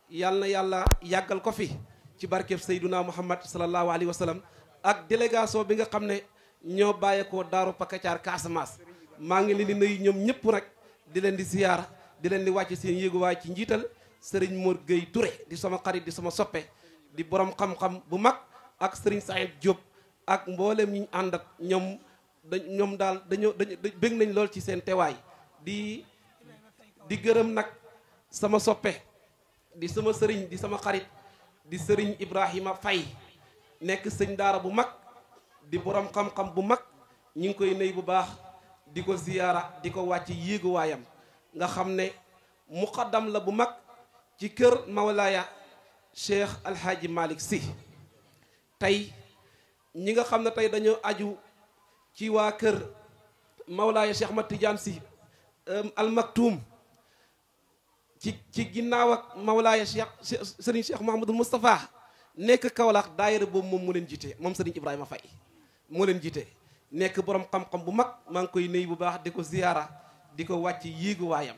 yàlla na yàlla yàggal ko fi ci barkeb Seyduna Muhammad sallallahu alayhi wa sallam ak délégation bi nga xam ne ñoo bàyyeekoo Daaru Pakacaar Casamance maa ngi leen di nuyu ñoom ñëpp rek di leen di ziyaar di leen di wàcc seen yéeguwaay ci njiital Serigne Mor Gueye Touré di sama xarit di sama soppe di borom xam-xam bu mag ak Serigne Saïd Diop ak mboolem ñi ñu àndat ñoom daal dañu bëgg nañ lool ci seen teewaay di gërëm nag sama soppe di sama sëriñ di sama xarit di sëriñ Ibrahima Faye nekk sëñ daara bu mag di borom xam-xam bu mag ñi ngi koy nuyu bu baax di ko ziyaara di ko wàcc yéeguwaayam nga xam ne muqaddam la bu mag ci kër Mawlaaya Cheikh Alhaaji Malick Sy tey ñi nga xam ne tey dañoo aju ci waa kër Mawlaaya Cheikh Ahmad Tidiane Sy Al Maktoum ci ginnaaw ak Mawlaaya Serigne Cheikh Mouhamadou Moustapha nekk Kaolack daayira boobu moom moo leen jiite moom Serigne Ibrahima Faye moo leen jiite nekk borom xam-xam bu mag maa ngi koy nuyu bu baax di ko ziyaara di ko wàcc yéegu waayam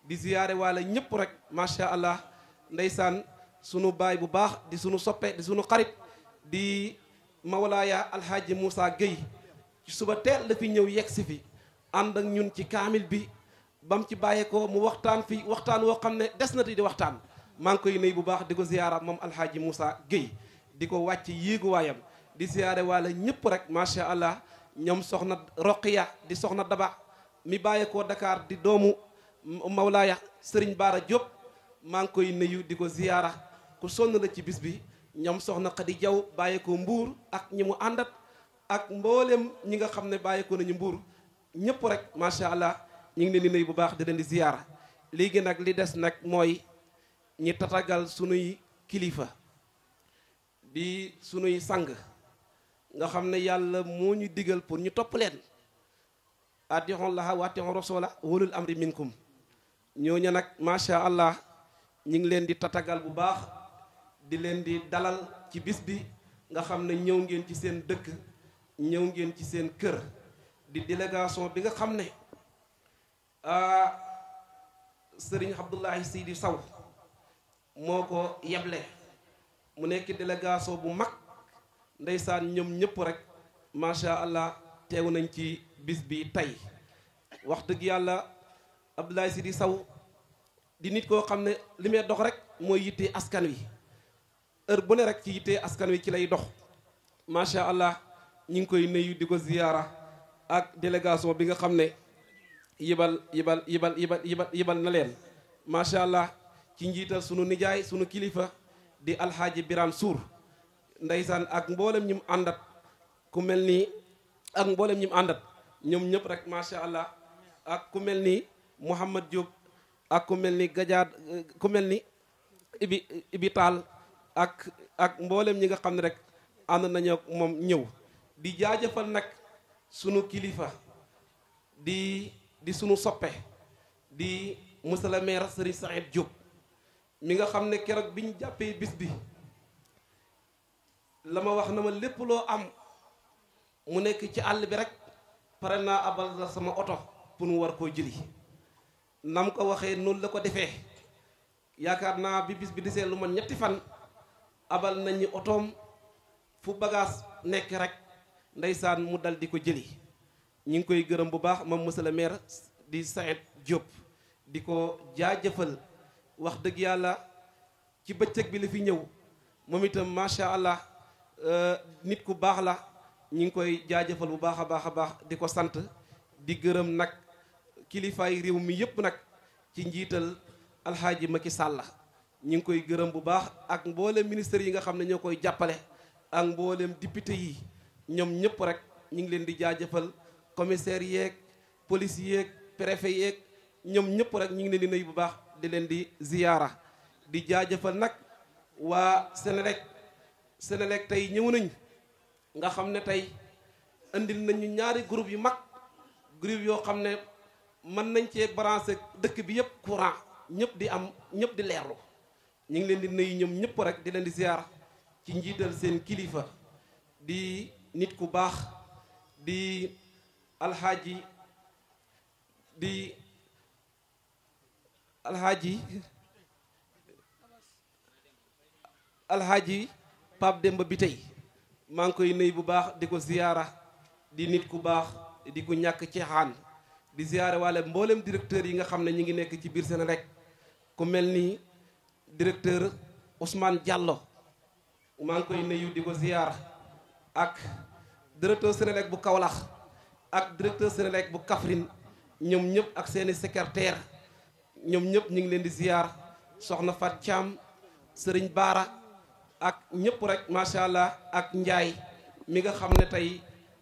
di ziyaare waala ñëpp rek macha allah ndeysaan sunu baay bu baax di sunu soppe di sunu xarit di mawlaaya alhaaji Moussa Gueye ci suba teel la fi ñëw yegg si fi ànd ak ñun ci kaamil bi bam ci bàyyeekoo mu waxtaan fi waxtaan woo xam ne des na di waxtaan maa ngi koy nuyu bu baax di ko ziyaara moom alhaaji Moussa Gueye di ko wàcc yéegu waayam di ziyaare waala ñëpp rek macha allah ñoom soxna Roqiya di soxna Daba mi bàyyeekoo Dakar di doomu mawlaaya Serigne Bara Diop maa ngi koy nuyu di ko ziyaara ku sonn la ci bis bi ñoom soxna Khady Diaw bàyyeekoo Mbuur ak ñi mu àndat ak mboolem ñi nga xam ne bàyyeekoo nañu Mbuur ñëpp rek macha allah ñu ngi leen di nuyu bu baax di leen di ziyaara léegi nag li des nag mooy ñi tatagal sunuy kilifa di sunuy sang nga xam ne yàlla moo ñu digal pour ñu topp leen atixon laha wa atixon rasula walul amri minkum ñooñu nag macha allah ñu ngi leen di tatagal bu baax di leen di dalal ci bis bi nga xam ne ñëw ngeen ci seen dëkk ñëw ngeen ci seen kër di délégation bi nga xam ne sëriñ Abdoulahi Sidi Saw moo ko yeble mu nekk délégation bu mag ndeysaan ñoom ñëpp rek macha allah teew nañ ci bis bi tey wax dëgg yàlla Abdoulaye Sidi Saw di nit koo xam ne li may dox rek mooy yittee askan wi heure bu ne rek ci yittee askan wi ci lay dox macha allah ñu ngi koy nuyu di ko ziyaara ak délégation bi nga xam ne yibal na leen macha allah ci njiital sunu nijaay sunu kilifa di alxaaji Biram Suur ndeysaan ak mboolem ñi mu àndat ku mel ni ak mboolem ñi mu àndat ñoom ñëpp rek macha allah ak ku mel ni Mouhamad Diop ak ku mel ni Gajaad ku mel ni Ibi Taal ak mboolem ñi nga xam ne rek ànd nañu moom ñëw di jaajëfal nag sunu kilifa di sunu soppe di monsieur le maire Serigne Saïd Diop mi nga xam ne keroog bi ñu jàppee bis bi la ma wax na ma lépp loo am mu nekk ci àll bi rek pare naa abal la sama oto pour mu war koo jëli nam ko waxee noonu la ko defee yaakaar naa bi bis bi desee lu ma ñetti fan abal nañu otoom fu bagage nekk rek ndeysaan mu dal di ko jëli ñu ngi koy gërëm bu baax moom monsieur le maire di Saïd Diop di ko jaajëfal wax dëgg yàlla ci bëccëg bi la fi ñëw moom itam macha allah nit ku baax la ñu ngi koy jaajëfal bu baax a baax a baax di ko sant di gërëm nag kilifaay réew mi yëpp nag ci njiital alxaaji Macky Sall ñu ngi koy gërëm bu baax ak mboolem ministère yi nga xam ne ñoo koy jàppale ak mboolem député yi ñoom ñëpp rek ñu ngi leen di jaajëfal commissaire yeeg police yeeg préfet yeeg ñoom ñëpp rek ñu ngi leen di nuyu bu baax di leen di ziyaara di jaajëfal nag waa Senelec tey ñëw nañ nga xam ne tey indil nañu ñaari groupe yu mag groupe yoo xam ne mën nañ cee branché dëkk bi yëpp courant ñëpp di am ñëpp di leerlu ñu ngi leen di nuyu ñoom ñëpp rek di leen di ziyaara ci njiital seen kilifa di nit ku baax di alxaaji Pape Demba bi tey maa ngi koy nuyu bu baax di ko ziyaara di nit ku baax di ko ñàkk ceexaan di ziyaare walla mboolem directeur yi nga xam ne ñu ngi nekk ci biir Senelec ku mel ni directeur Ousmane Diallo maa ngi koy nuyu di ko ziyaar ak directeur Senelec bu Kaolack ak directeur Senelec bu Kaffrine ñoom ñëpp ak seeni secrétaire ñoom ñëpp ñu ngi leen di ziyaar soxna Fat Thiam Sëriñ Baara ak ñëpp rek macha allah ak Njaay mi nga xam ne tey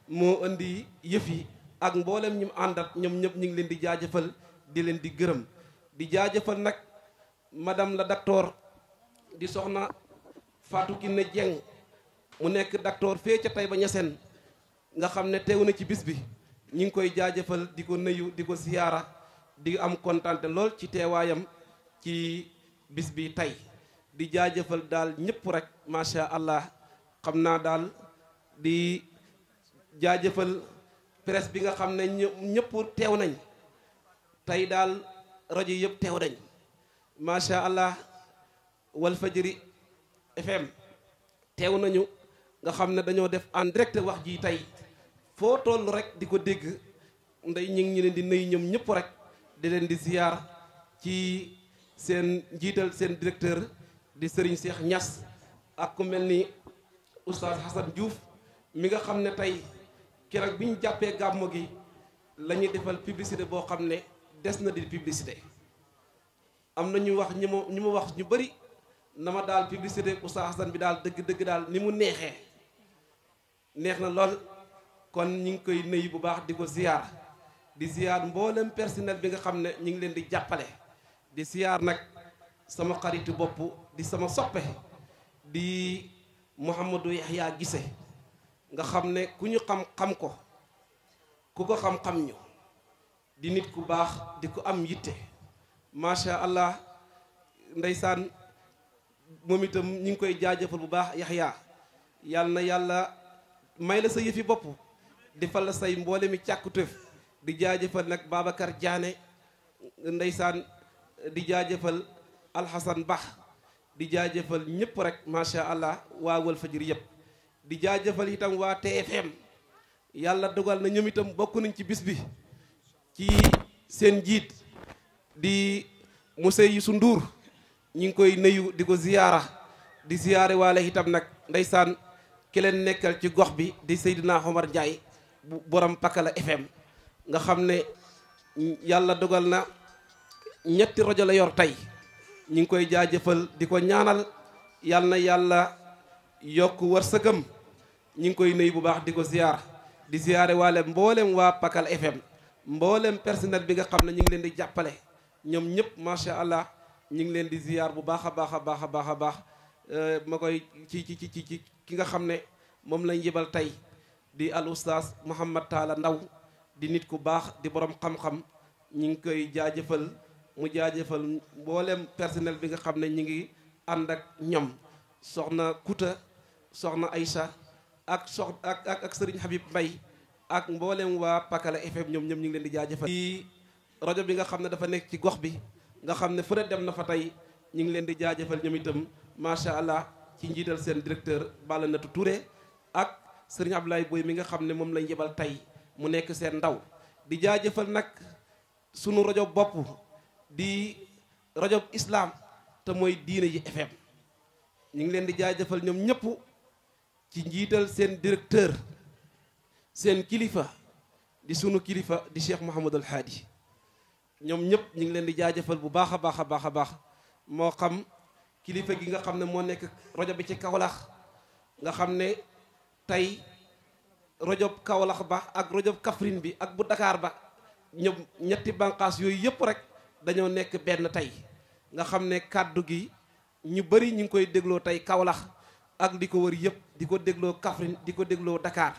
moo indi yëf yi ak mboolem ñi mu àndat ñoom ñëpp ñu ngi leen di jaajëfal di leen di gërëm di jaajëfal nag madame la docteur di soxna Fatou Kiné Dieng mu nekk docteur fee ca Taïba Niassène nga xam ne teew na ci bis bi ñu ngi koy jaajëfal di ko nuyu di ko siyaara di am kontante lool ci teewaayam ci bis bi tey di jaajëfal daal ñëpp rek macha allah xam naa daal di jaajëfal presse bi nga xam ne ñëpp teew nañ tey daal rajo yëpp teew nañ macha allah Walfadjri FM teew nañu nga xam ne dañoo def en direct wax ji tey foo toll rek di ko dégg nday ñu ngi leen di nuyu ñoom ñëpp rek di leen di ziyaar ci seen njiital seen directeur di Serigne Cheikh Niass ak ku mel ni oustaz Hassan Diouf mi nga xam ne tey keroog bi ñu jàppee gàmmu gi la ñuy defal publicité boo xam ne des na di publicité am na ñu wax ñu ma wax ñu bëri na ma daal publicité oustaz Hassan bi daal dëgg-dëgg daal ni mu neexee neex na lool kon ñu ngi koy nuyu bu baax di ko ziyaar di ziyaar mboolem personnel bi nga xam ne ñu ngi leen di jàppale di ziyaar nag sama xaritu bopp di sama soppe di Mouhamadou Yahya Gise nga xam ne ku ñu xam ko ku ko xam ñu di nit ku baax di ko am yitte macha allah ndeysaan moom itam ñu ngi koy jaajëfal bu baax Yahya yal na yàlla may la sa yëfi bopp defal la say mboole mi càkkutéef di jaajëfal nag Babacar Diané ndeysaan di jaajëfal Alxasan Bah di jaajëfal ñëpp rek macha allah waa Walfadjri yëpp di jaajëfal itam waa TFM yàlla dogal na ñoom itam bokk nañ ci bis bi ci seen njiit di monsieur Youssou Ndour ñu ngi koy nuyu di ko ziyaara di ziyaare waale itam nag ndeysaan ki leen nekkal ci gox bi di Seydina Omar Ndiaye bu borom Pakala FM nga xam ne yàlla dogal na ñetti rajo la yor tey ñu ngi koy jaajëfal di ko ñaanal yal na yàlla yokk wërsëgam ñu ngi koy nuyu bu baax di ko ziyaar di ziyaare waale mboolem waa Pakal FM mboolem personnel bi nga xam ne ñu ngi leen di jàppale ñoom ñëpp macha allah ñu ngi leen di ziyaar bu baax a baax a baax a baax a baax ma koy ci ki nga xam ne moom lañ yebal tey di al oustaz Mouhamad Talla Ndaw di nit ku baax di borom xam-xam ñu ngi koy jaajëfal mu jaajëfal mboolem personnel bi nga xam ne ñu ngi ànd ak ñoom soxna Kuta soxna Aïcha ak ak Serigne Habib Mbaye ak mboolem waa Pakala FM ñoom ñu ngi leen di jaajëfal. ci rajo bi nga xam ne dafa nekk ci gox bi nga xam ne fu ne dem na fa tey ñu ngi leen di jaajëfal ñoom itam macha allah ci njiital seen directeur Balla Natu Touré ak Serigne Abdoulaye Boy mi nga xam ne moom lañ yebal tey mu nekk seen ndaw di jaajëfal nag sunu rajo bopp di rajo islam te mooy diine ji FM ñu ngi leen di jaajëfal ñoom ñëpp ci njiital seen directeur seen kilifa di sunu kilifa di Cheikh Mouhamadul Haadi ñoom ñëpp ñu ngi leen di jaajëfal bu baax a baax a baax a baax moo xam kilifa gi nga xam ne moo nekk rajo bi ci Kaolack nga xam ne tey rajo Kaolack ba ak rajo Kaffrine bi ak bu Dakar ba ñoom ñetti bànqaas yooyu yëpp rek dañoo nekk benn tey nga xam ne kàddu gi ñu bëri ñu ngi koy dégloo tey Kaolack ak di ko wër yëpp di ko dégloo Kaffrine di ko dégloo Dakar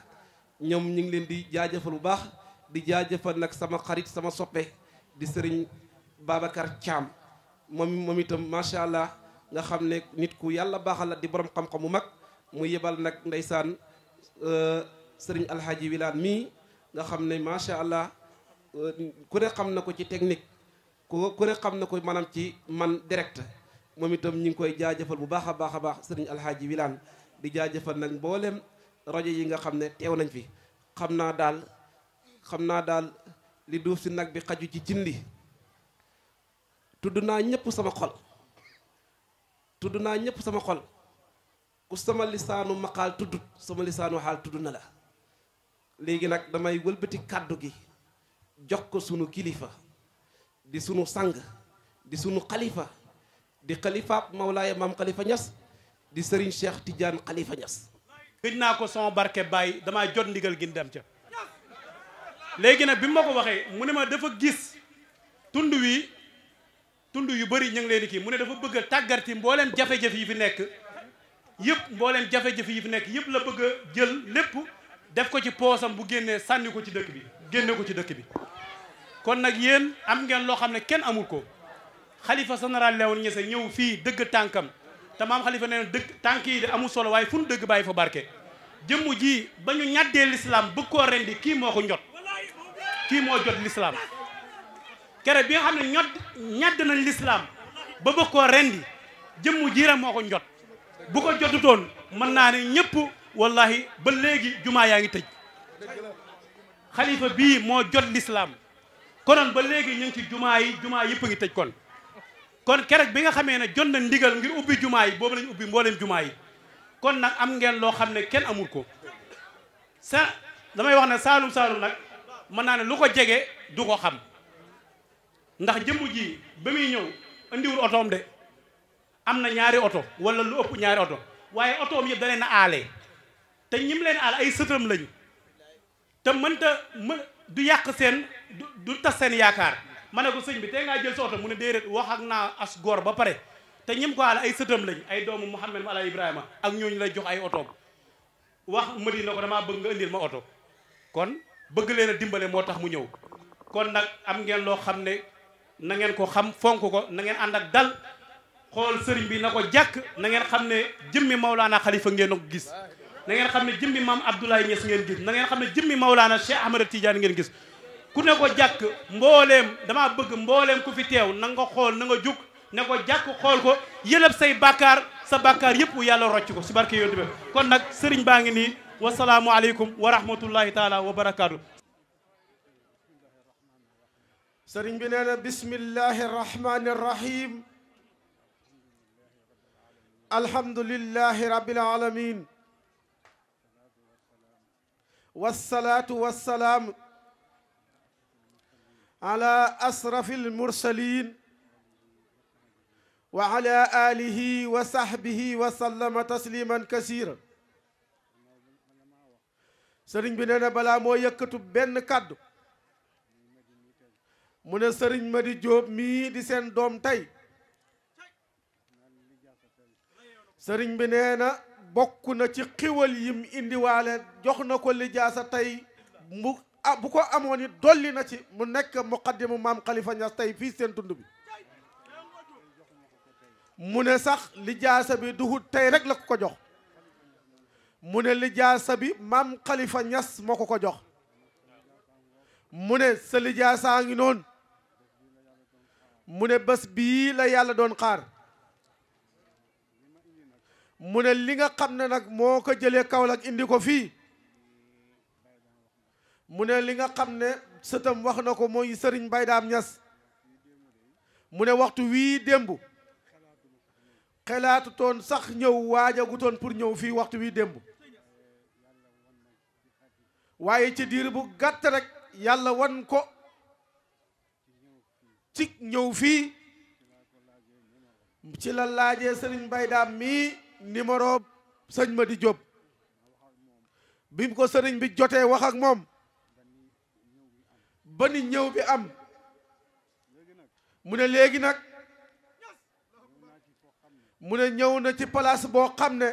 ñoom ñu ngi leen di jaajëfal bu baax di jaajëfal nag sama xarit sama soppe di sëriñ Babacar Thiam moom itam macha allah nga xam ne nit ku yàlla baaxal la di borom xam-xam mu mag mu yebal nag ndeysaan sëriñ Alhaji Wilane mii nga xam ne macha allah ku ne xam na ko ci technique ku ne xam na ko maanaam ci man direct moom itam ñu ngi koy jaajëfal bu baax a baax a baax sëriñ Alhaji Wilane di jaajëfal nag mboolem rajo yi nga xam ne teew nañ fi xam naa daal li duuf si nag bi xaju ci cin li tudd naa ñëpp sama xol ku sama lisaanu maqaal tuddut sama lisaanu xaal tudd na la léegi nag damay wëlbati kàddu gi jox ko sunu kilifa di sunu sang di sunu xalifa di xalifaab Mawlaaya maam Khalifa Niass di Serigne Cheikh Tidiane Khalifa Niass. gëj naa ko sama barke Baye damaa jot ndigal gi dem ca léegi nag bi ma ko waxee mu ne ma dafa gis tund yu bëri ñu ngi leen di kii mu ne dafa bëgg a tàggarti mbooleem jafe-jafe yi fi nekk yëpp la bëgg a jël lépp def ko ci poosam bu génnee sànni ko ci dëkk bi génne ko ci dëkk bi kon nag yéen am ngeen loo xam ne kenn amul ko xalifa général Léone Niasse ñëw fii dëgg tànkam te maam xalifa nee na dëgg tànk yi de amul solo waaye fu nu dëgg bàyyi fa barke jëmm ji ba ñu ñàddee l'islam bëgg koo rendi kii moo ko njot kii moo jot lislaam kere bi nga xam ne ñadd nañ lislaam ba bëgg koo rendi jëmmu jiiram moo ko njot bu ko jotutoon mën naa ne ñëpp wallahi ba léegi jumaa yaa ngi tëj xalifa bii moo jot lislaam konoon ba léegi ñu ngi ci jumaa yëpp a ngi tëj kon keroog bi nga xamee ne jot na ndigal ngir ubbi jumaa yi boobu lañu ubbi mbooleem jumaa yi kon nag am ngeen loo xam ne kenn amul ko damay wax ne saalum nag mën naa ne lu ko jege du ko xam ndax jëmm ji ba muy ñëw andiwul otoom de am na ñaari oto wala lu ëpp ñaari oto waaye otoom yëpp da leen a aale te ñim leen aal ay sëtam lañu te du yàq seen du tas seen yaakaar ma ne ko sëñ bi tey ngaa jël sa oto mu ne déedéet wax ak naa as góor ba pare te ñim ko aal ay sëtam lañ ay doomu Mouhamed ma ala Ibrahima ak ñooñu lay jox ay otoom wax mëdi na ko damaa bëgg nga indil ma oto kon bëgg leen a dimbale moo tax mu ñëw kon nag am ngeen loo xam ne na ngeen ko xam fonk ko na ngeen ànd ak dal xool sëriñ bi na ko jàkk na ngeen xam ne jëmmi Maulana Khalifa ngeen ko gis na ngeen xam ne jëmmi maam Abdoulaye Niass ngeen gis na ngeen xam ne jëmmi Maulana Cheikh Ahmed Tidiane ngeen gis ku ne ko jàkk mbooleem damaa bëgg mbooleem ku fi teew na nga xool na nga jug ne ko jàkk xool ko yëlëb say bàkkaar sa bàkkaar yëpp yàlla rocc ko si barke yonent bi kon nag sëriñ baa ngi nii wasalaamu aleykum wa rahmatullahi taala wa barakaatu. sëriñ bi nee na bismillahi rahmani rahim alhamdulillahi rabbil alamin wassalatu wassalaam ala asrafil mursalin wa ala alihi wa sahbihi wa sallama tasliman kasira sëriñ bi nee na balaa moo yëkkatu benn kàddu mu ne sëriñ Madi Jóob mii di seen doom tey sëriñ bi nee na bokk na ci xiwal yim indiwaale jox na ko lijaasa tey bu ko amoon it dolli na ci mu nekk muqaddimu maam Khalifa Niass tey fii seen tund bi mu ne sax lijaasa bi duhut tey rek la ko jox mu ne lijaasa bi maam Khalifa Niass moo ko jox mu ne sa lijaasaa ngi noonu mu ne bés bii la yàlla doon xaar mu ne li nga xam ne nag moo ko jëlee Kaolack indi ko fii mu ne li nga xam ne sëtam wax na ko mooy Sëriñ Baye Dame Niass mu ne waxtu wii démb xelaatu toon sax ñëw waajagu toon pour ñëw fii waxtu wii démb waaye ci diir bu gàtt rek yàlla wan ko ci ñëw fii ci la laajee Sëriñ Baye Dame mii numéro sëñ Madi Jóob bi ko sëriñ bi jotee wax ak moom ba ni ñëw bi am mu ne léegi nag mu ne ñëw na ci place boo xam ne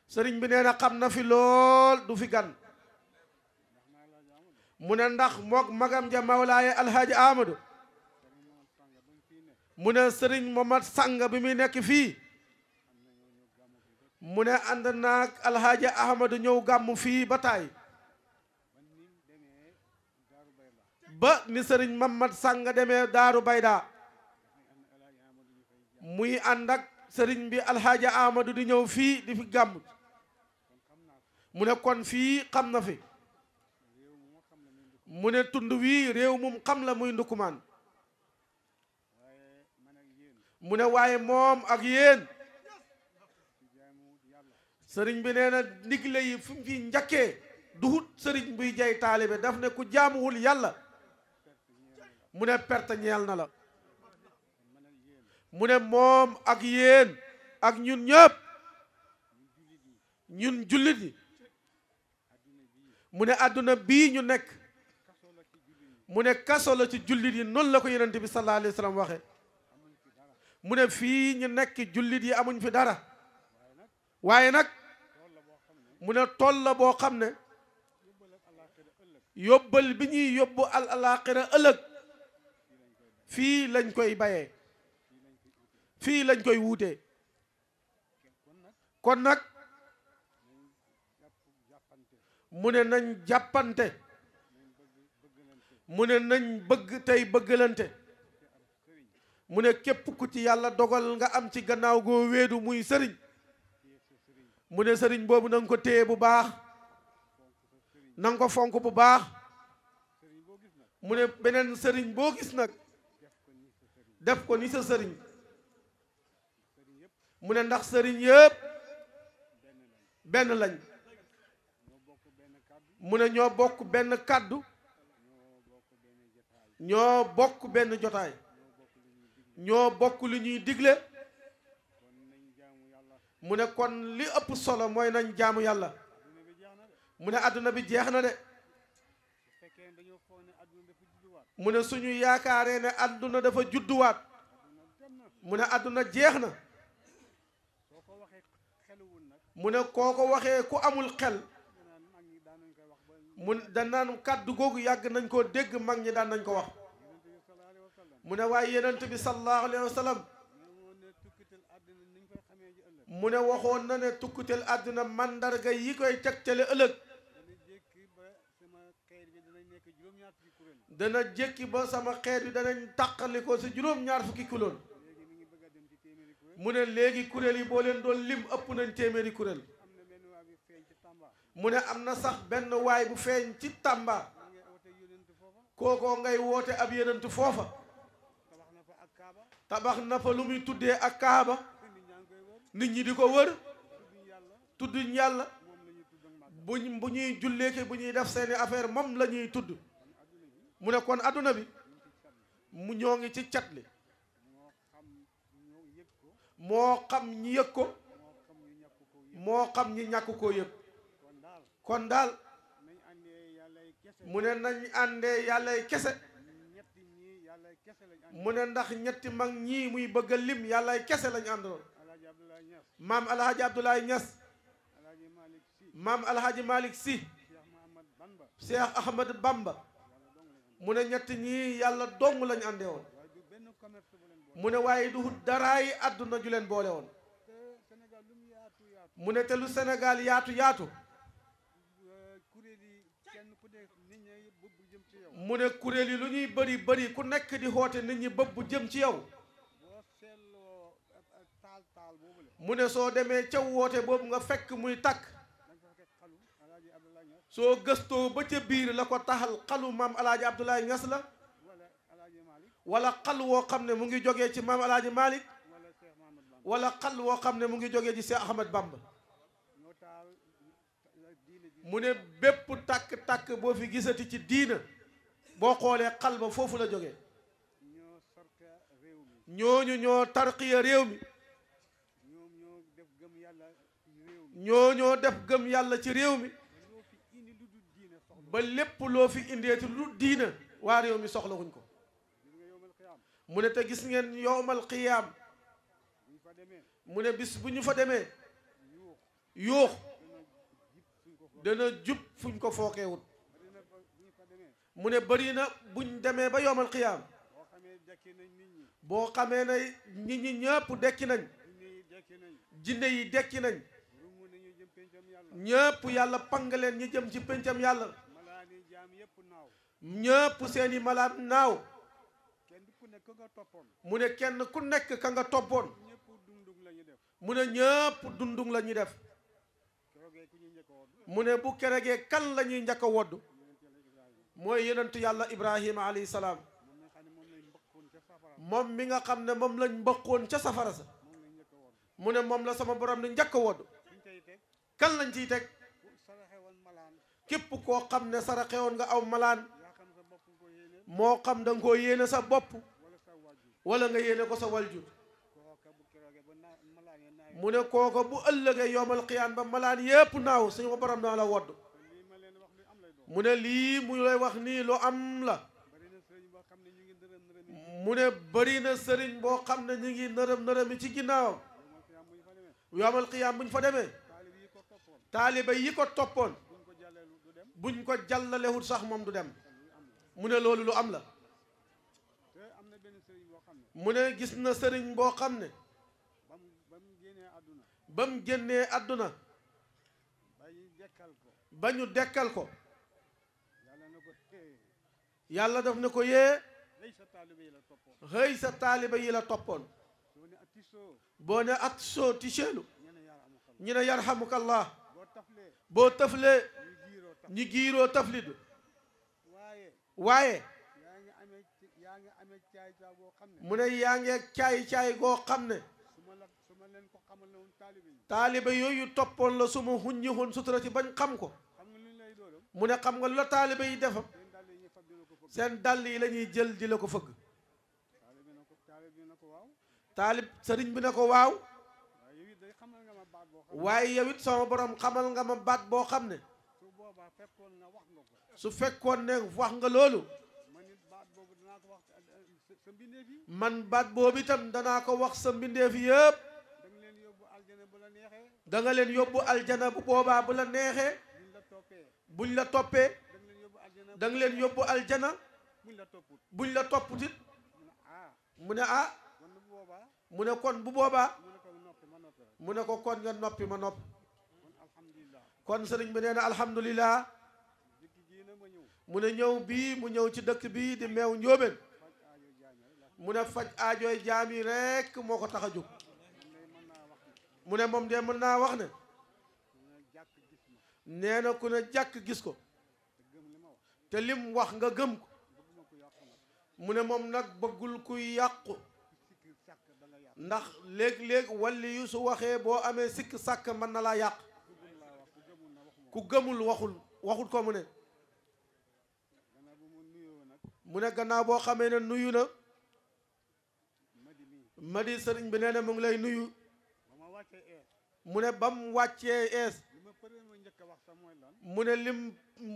sëriñ bi nee na xam na fi lool du fi gan mu ne ndax mook magam ja mawlaaye alhaaji Amadou mu ne sëriñ Momad Sang bi muy nekk fii mu ne ànd naag alhaaji Ahmadou ñëw gàmmu fii ba taay ba ni sëriñ Mamad Sang demee Daaru Bayda muy ànd ak sëriñ bi alhaaji Ahmadou di ñëw fii di fi gàmm mu ne kon fii xam na fi mu ne tund wii réew mum xam la muy Ndukumaan mu ne waaye moom ak yéen sëriñ bi nee na ndigle yi fu mu fi njëkkee duhut sëriñ buy jay taalibe daf ne ku jaamuwul yàlla mu ne perte ñeel na la mu ne moom ak yéen ak ñun ñëpp ñun jullit yi mu ne àdduna bii ñu nekk mu ne kaso la ci jullit yi noonu la ko yonent bi sallallahu alayhi wa sallam waxe mu ne fii ñu nekk jullit yi amuñ fi dara waaye nag mu ne tool la boo xam ne yóbbal bi ñuy yóbbu alaaxira ëllëg fii lañ koy bayee fii lañ koy wuutee kon nag mu ne nañ jàppante mu ne nañ bëgg tey bëggalante mu ne képp ku ci yàlla dogal nga am ci gannaaw goo wéedu muy sëriñ mu ne sëriñ boobu na nga ko téye bu baax na nga ko fonk bu baax mu ne beneen sëriñ boo gis nag def ko ni sa sëriñ mu ne ndax sëriñ yëpp benn lañ mu ne ñoo bokk benn kàddu ñoo bokk benn jotaay ñoo bokk li ñuy digle mu ne kon li ëpp solo mooy nañ jaamu yàlla mu ne àdduna bi jeex na de mu ne suñu yaakaaree ne àdduna dafa judduwaat mu ne àdduna jeex na mu ne koo ko waxee ku amul xel mu danaan kàddu googu yàgg nañ koo dégg mag ñi daan nañ ko wax mu ne waaye yenent bi sallallahu alayhi wa sallam mu ne waxoon na ne tukkutel àdduna mandarga yi koy tegtale ëllëg dana jékki ba sama xeet bi danañ tàqali ko si juróom-ñaar fukki kuréel mu ne léegi kuréel yi boo leen doon lim ëpp nañ téeméeri kuréel mu ne am na sax benn waay bu feeñ ci Tamba kookoo ngay woote ab yenentu foofa tabax na fa lu muy tuddee ak kaaba nit ñi di ko wër tudduñ yàlla bu ñuy julleeke bu ñuy def seeni affaire moom la ñuy tudd mu ne kon adduna bi mu ñoo ngi ci cat li moo xam ñi yëg ko moo xam ñi ñàkk koo yëg kon daal mu ne nañ àndee yàllay kese mu ne ndax ñetti mag ñii muy bëgg a lim yàllay kese lañ àndoon maam alhaji Abdoulaye Niass maam alhaji Malick Sy Cheikh Ahmad Bamba mu ne ñetti ñii yàlla dong lañ àndee woon mu ne waaye du daraay àdduna ju leen boole woon mu ne te lu Sénégal yaatu yaatu mu ne kuréel yi lu ñuy bëri bëri ku nekk di xoote nit ñi bëbb jëm ci yow mu ne soo demee ca woote boobu nga fekk muy takk soo gëstoo ba ca biir la ko taxal xalu maam alaaji Abdoulaye Niass la wala xal woo xam ne mu ngi jógee ci maam alaaji Malick wala xal woo xam ne mu ngi jógee ci Cheikh Ahmad Bamba mu ne bépp tàkk-tàkk boo fi gisati ci diina boo xoolee xal ba foofu la jógee ñooñu ñoo tarqiya réew mi ñoo def gëm yàlla ci réew mi ba lépp loo fi indeeti lu diina waa réew mi soxlawuñ ko mu ne te gis ngeen yowmal qiyaam mu ne bis bu ñu fa demee yuux dana jub fuñ ko fookeewut mu ne bëri na buñ demee ba yowmal qiyaam boo xamee ne nit ñi ñëpp dekki nañ jinne yi dekki nañ ñëpp yàlla pang leen ñi jëm ci pencam yàlla ñëpp seeni malaat naaw mu ne kenn ku nekk ka nga toppoon mu ne ñëpp dundung la ñuy def mu ne bu keregee kan la ñuy njëkk a wodd mooy yonentu yàlla Ibrahima alayhi salaam moom mi nga xam ne moom lañ mbëqoon ca safara sa mu ne moom la sama borom ne njëkk a wodd kan lañ ciy teg képp koo xam ne saraxewoon nga aw malaan moo xam da nga koo yéene sa bopp wala nga yéene ko sa waljur mu ne kooko bu ëllëgee yowmal qiyaam ba malaan yépp naaw suñu borom naa la wodd mu ne lii mu lay wax nii lu am la mu ne bëri na sëriñ boo xam ne ñu ngi nërëm nërëmi ci ginnaawam yowmal qiyaam buñ fa demee taaliba yi ko toppoon buñ ko jàllalewul sax moom du dem mu ne loolu lu am la mu ne gis na sëriñ boo xam ne ba mu génnee àdduna ba ñu dekkal ko yàlla daf ne ko yee xëy sa taalibe yi la toppoon xëy sa taaliba yi la toppoon soo ne attisoo boo ne at soo tiseelu ñu ne yarhamukallah boo taflee boo taflee ñu giiroo taf ñi giiroo taflit waaye waaye yaa ngi amee caay caay boo xam ne mu ne yaa ngi caay-caay goo xam ne su ma leen ko xamal ne woon taalibe yi taaliba yooyu toppoon la su ma huññi hun sutura ci bañ xam ko xam nga lu ñu lay doolam mu ne xam nga lu la taaliba yi defam seen dàll yi ñu fab dina ko fëgg seen dàll yi la ñuy jël di la ko fëgg taalibe na ko waaw taalib sëriñ bi ne ko waaw waaye yow it day xamal nga ma baat boo xam ne waaye yow it sama borom xamal nga ma baat boo xam ne su boobaa fekkoon nga wax nga ko su fekkoon ne wax nga loolu man it baat boobu danaa ko wax sa mbindeef yi man baat boobu itam danaa ko wax sa mbindeef yëpp da nga leen yóbbu aljana bu la neexee da nga leen yóbbu aljana bu boobaa bu la neexee buñ la toppee buñ la toppee da nga leen yóbbu aljana da nga leen yóbbu aljana buñ la topput buñ la topput it mu ne ah mu ne ah kon bu boobaa mu ne kon bu boobaa mu ne ko noppi ma noppi rek mu ne ko kon nga noppi ma nopp kon alhamdulilah kon sëriñ bi nee na alhamdulilah jikki gii na ma ñëw mu ne ñëw bii mu ñëw ci dëkk bii di meew njóobeen faj aajo jaami rek la mu ne faj aajooy jaam yi rekk moo ko tax a jóg man de mën naa wax ne mu ne moom de mën naa wax ne mu ne jàkk gis ma nee na ku ne jàkk gis ko te gëm li ma wax te lim wax nga gëm ko bëgguma ko yàqu nag mu ne moom nag bëggul kuy yàqu sikki sàkk da nga yàqu ndax léeg-léeg walli yu su waxee boo amee sikk sàkk mën na laa yàq ku gëm laa wax ku gëmul na waxuma ku gëmul waxul ko mu ne gannaaw bu mu nuyoo nag mu ne gannaaw boo xamee ne nuyu na madi mii madi sëriñ bi nee na mu ngi lay nuyu ba ma wàccee ees mu ne ba mu wàccee ees li ma përee ma njëkk a wax sax mooy lan mu ne lim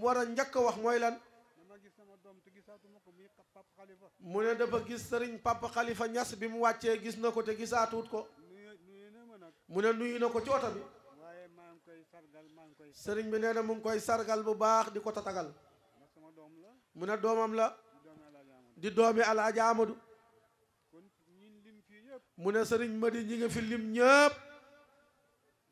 war a njëkk a wax mooy lan dama gis sama doom te gisaatuma ko muy pap xalifa mu ne dafa gis sëriñ Papa Khalifa Niass bi mu wàccee gis na ko te gisaatuut ko nuyu na ma nag mu ne nuyu na ko ci oto bi waaye maa ngi koy sargal maa ngi koy sëriñ bi nee na mu ngi koy sargal bu baax di ko tatagal ndax sama doom la mu ne doomam la di doomi Alaaji Amadu di doomi Alaaji Amadou kon ñin lim fii yëpp mu ne sëriñ Madi ñi nga fi lim ñëpp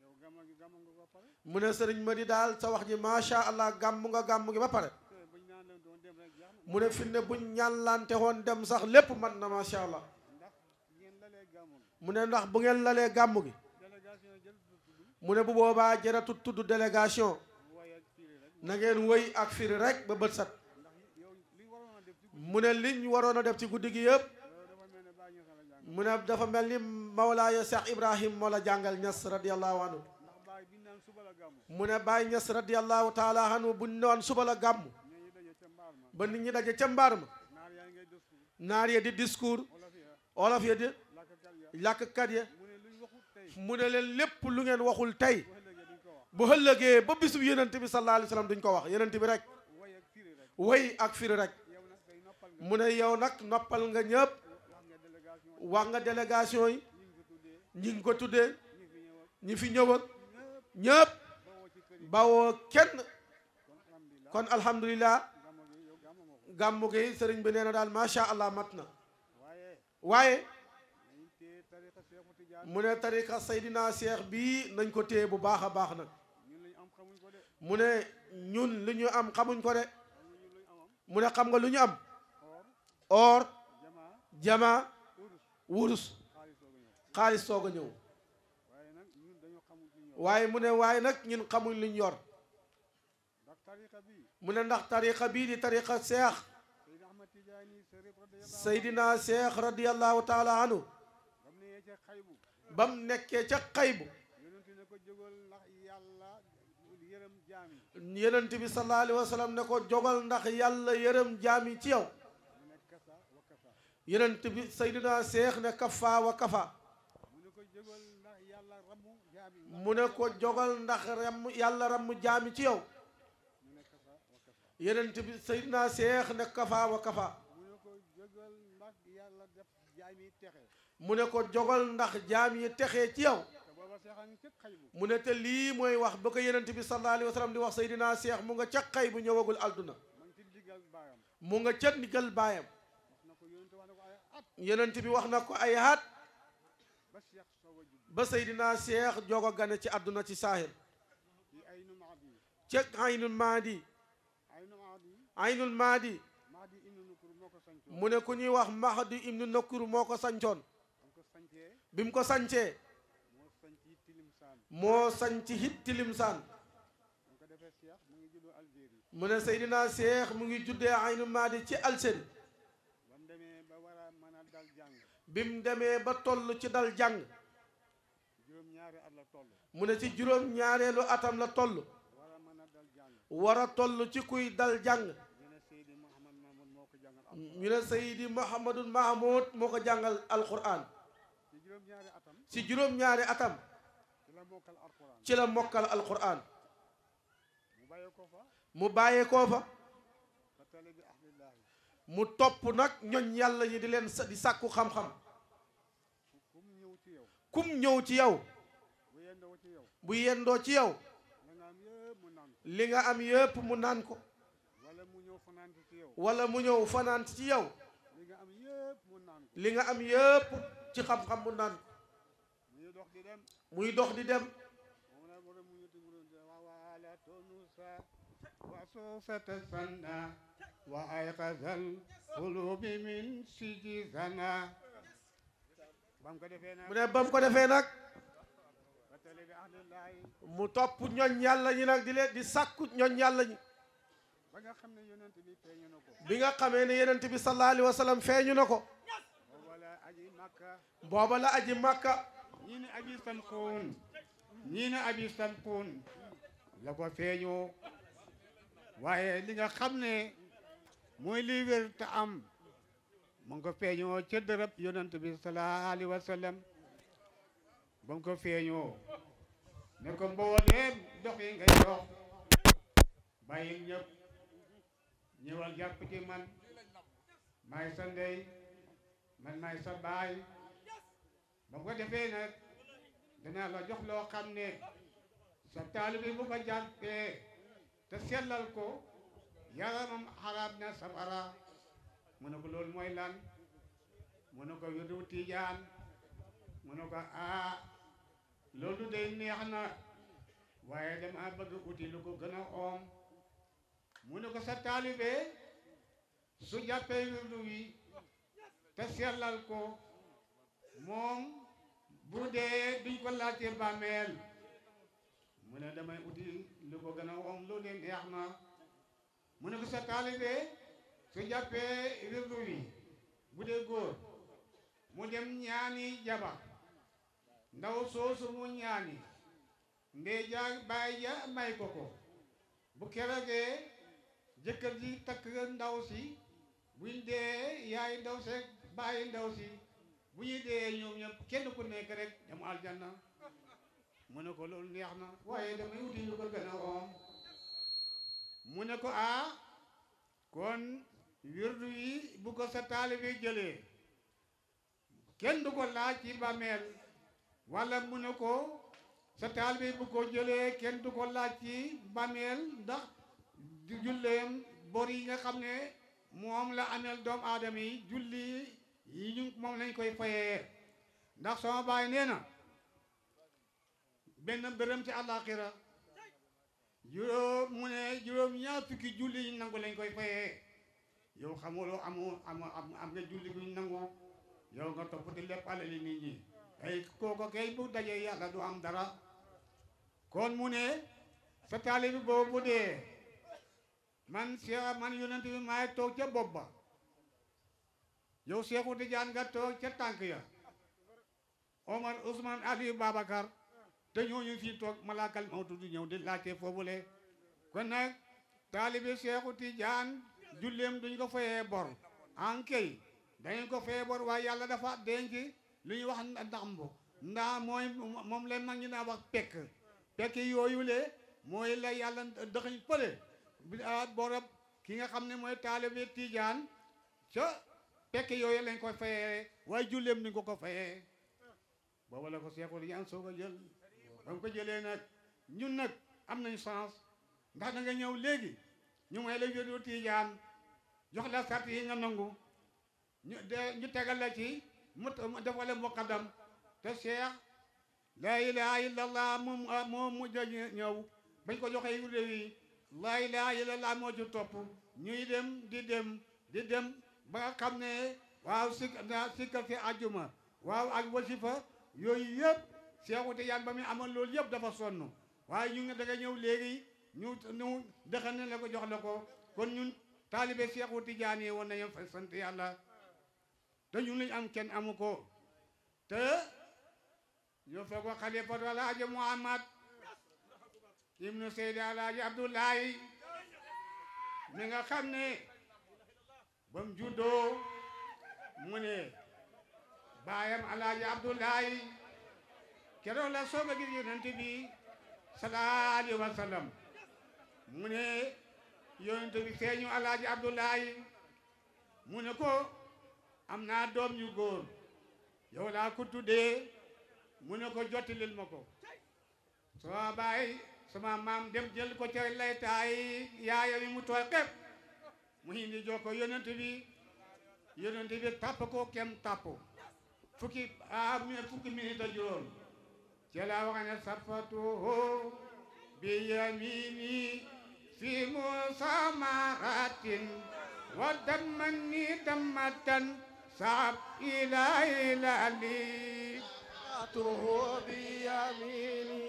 yow gàmma nga ba pare mu ne sëriñ Madi daal sa wax ji macha allah gàmm nga gàmm gi ba pare te bañ naan la doon dem rek jeex na mu ne fi ne buñ ñàllante woon dem sax lépp man na macha allah ndax ngeen lalee gàmmu gi mu ne ndax bu ngeen lalee gàmm gi délégation jël tudd mu ne bu boobaa jërëtut tudd délégation waaye ak fii rek na ngeen wëy ak firi rek ba bët set ndax yow li waroon a def ci mu ne liñ waroon a def ci guddi gi yëpp yow dafa mel ne bàyyi ñu sala jàng mu ne dafa mel ni Mawlaaya Cheikh Ibrahim moo la jàngal Niass radiyallahu anhu ndax bàyyi bi naan suba la gàmmu mu ne Baye Niass radiyallahu taala anhu buñ noon suba la gàmm ñee ñu daje ca mbaar ma ba nit ñi daje ca mbaar ma naar yaa ngay discours naar ya di discours olof ya olof ya di làkkat ya làkkat ya mu ne luñ waxut tey mu ne leen lépp lu ngeen waxul tey bu ëllëgee duñ ko wax bu ëllëgee ba bisub yenent bi sallallahu alayhi wa sallam duñ ko wax yenent bi rek way ak firi rek way ak firi rek yow nag day noppal nga mu ne yow nag noppal nga ñëpp wax nga délégation wax nga délégation yi ñi ngi ko tuddee ñi ngi ko tuddee ñi fi ñëw ak ñi fi ñëw ak ñëpp ñëpp bawoo ci kër yi bawoo kenn kon alhamdulilah kon alhamdulilah gàmmu gi yow gàmmu moo ko gàmmu gi sëriñ bi nee na daal macha allah mat na waaye waaye nañ téye tariqa Seexu Tijaan mu ne tariqa Seydina Cheikh bii nañ ko téye bu baax a baax nag ñun lañ am xamuñ ko de mu ne ñun li ñu am xamuñ ko de xam nga ñun luñ amam mu ne xam nga lu ñu am or or jamaa jama urus wurus xaalis soog a ñëw xaalis soog a ñëw waaye nag ñun dañoo xamul li ñor waaye mu ne waaye nag ñun xamuñ luñ yor ndax tariqa bi mu ne ndax tariqa bii di tariqa Cheikh Seydina Ahmad Tijaani Sërif radiyallahu Seydina Cheikh radiyallahu taala anhu bam ne ca xaybu bam nekkee ca xaybu yonent ne ko jógal ndax yàlla yërëm jaam yi yenent bi sallallahu alayhi wa sallam ne ko jogal ndax yàlla yërëm jaami ci yow mu ne kasa wa kasa yenent bi Seydina Cheikh ne kafa wa kafa mu ne ko jógal ndax yàlla rammu jaam yi mu ne ko jogal ndax ram yàlla ramm jaami ci yow mu ne kasa wa kasa yenent bi Seydina Cheikh ne kafa wa kafa mu ne ko jógal ndax yàlla def jaam yi texe mu ne ko jogal ndax jaam yi texee ci yow te booba seexaa ngi cëg xaybu mu ne te lii mooy wax ba ko yenent bi sallallahu alayhi wa sallam di wax Seydina Cheikh mu nga ca xaybu ñëwagul alduna ma ngi ci diggal baayam mu nga ca ndigal baayam wax na ko yonent wax na ko ay at yenent bi wax na ko ay at ba seex soog a judd ba Seydina Cheikh joog a gane ci àdduna ci saahir ci ay nu maadi ca aynul maadi ay nu maadi aynul maadi maa mu ne ku ñuy wax Mahdi ibnu Nukur moo ko sancoon bi mu ko sancee moo sanc hit Tilimsaan mu ne Seydina Cheikh mu ngi juddee Aynu Maadi ci Algérie bi mu demee ba toll ci dal jàng mu ne ci juróom-ñaareelu atam la toll war a toll ci kuy dal jàng ñu ne Seydi Mouhamadul Mahmoud moo ko jàngal alquran ci juróom-ñaari atam ci la mokkal alquran mu bàyyee koo fa mu topp nag ñoñ yàlla ñi di leen di sàkku xam-xam kum ñëw ci yow bu yendoo ci yow li nga am yëpp mu naan ko wala mu ñëw fanaan ci yow li nga am yëpp ci xam-xam mu naan ko muy dox di dem wa ayqazal qulubi min sijizana mu ne bam ko defee nag mu topp ñoñ yàlla ñi nag di leen di sàkku ñoñ yàlla ñi bi nga xamee ne yonent bi sallallahu alayhi wa sallam feeñu na ko booba la aji Makka ñii ne abi Samxuun ñii ne abi Samxuun la ko feeñoo waaye li nga xam ne mooy liy wér te am mu ngi ko feeñoo ca dërëb yonent bi sallallahu alayhi wa sallam ba mu ko feeñoo ne ko mbooleem dox yi ngay dox bàyyi ñëpp ñëwal jàpp ci man maay sa ndey man maay sa baay ba mu ko defee nag danaa la jox loo xam ne sa taalibe bu ko jàppee te sellal ko yaramam xaraam na safara mu ne ko loolu mooy lan mu ne ko wirdu Tijaan mu ne ko loolu day neex na waaye dama bëgg uti lu ko gën a oom mu ne ko sa taalibe su jàppee wirdu wi te sellal ko moom bu dee duñ ko laajte bàmmeel mu ne damay uti lu ko gën a oom loolu day neex na mu ne ko sa taalibe su jàppee wirdu wi bu dee góor mu dem ñaani jabar ndaw soosu mu ñaani ndey ja baay ja may ko ko bu keroogee jëkkër ji takk ndaw si buñ dee yaay ndaw seeg bàyyi ndaw si bu ñuy dee ñoom ñëpp kenn ku nekk rek dem aljanna mu ne ko loolu neex na waaye damay wuti lu ko gën a oom mu ne ko kon wirdu yi bu ko sa taalibe jëlee kenn du ko laaj ci bàmmeel wala mu ne ko sa taalibe bu ko jëlee kenn du ko laaj ci bàmmeel ndax di julleem bor yi nga xam ne moom la ameel doomu aadama yi julli yi ñu moom lañ koy fayee ndax sama baay nee na benn bërëm ci àllaaxira juróom mu ne juróom ñaar fukki julli yi nangu lañ koy fayee yow xamuloo am nga julli guñ nangu yow nga toppati lépp alali nit ñi ay kooko kay bu dajee yàlla du am dara kon mu ne sa taalibe boobu bu dee man Cheikh man yonent bi maay toog ca bopp ba yow Seexu Tijaan nga toog ca tànk ya Omar Ousmane Aliou Babacar te ñooñu fii toog malaakal mawtu du ñëw di laajte foofule kon nag taalibe Seexu Tijaan julleem duñ ko fayee bor ankay dañu ko fayee bor waaye yàlla dafa denc lu ñuy wax ndambu ndaa mooy moom la mag ñi naa wax pekk yooyu le mooy la yàlla dëxañ fële borob ki nga xam ne mooy taalibe Tijaan ca pekk yooyu lañ koy fayee waaye julleem duñ ko fayee booba la ko Seexu Tijaan soo ko jël ba mu ko jëlee nag ñun nag am nañ chance ndax da nga ñëw léegi ñu may la wirdu Tijaan jox la sart yi nga nangu ñu tegal la ci mu defale muqaddam te Cheikh laa ilaha illallah moo mujj a ñëw bañ ko joxee wirdu wi laa ilaha illallah moo ci topp ñuy dem di dem di dem ba nga xam ne waaw sikkal fi àjjuma waaw ak wasifa yooyu yëpp Seexu Tijaan ba muy amoon loolu yëpp dafa sonn waaye ñu ngi da nga ñëw léegi ñu dëxal ne la ko jox la ko kon ñun taalibe Seexu Tijaan yi woon nañu fa sant yàlla te ñun lañ am kenn amu ko te ñoo fekk ko xalifatu Alaaji Muhammad ibnu Seydi Alaaji Abdoulaye mi nga xam ne ba mu juddoo mu ne baayam Alaaji Abdoulaye keroog la soog a gis yonent bi sallallahu alayhi wa sallam mu ne yonent bi feeñu Alaaji Abdoulaye mu ne ko am naa doom ñu góor yow laa ko tuddee mu ne ko jottilil ma ko soo baay sama maam dem jël ko ca laytaay yaaya mi mu tooy xepp mu indi jox ko yonent bi tàpp ko kem tàpp fukki minute juróom ci la wax ne safatuhu bi yamini fi musamaratin wa dammani dammatan saab ila li safatuhu bi yamini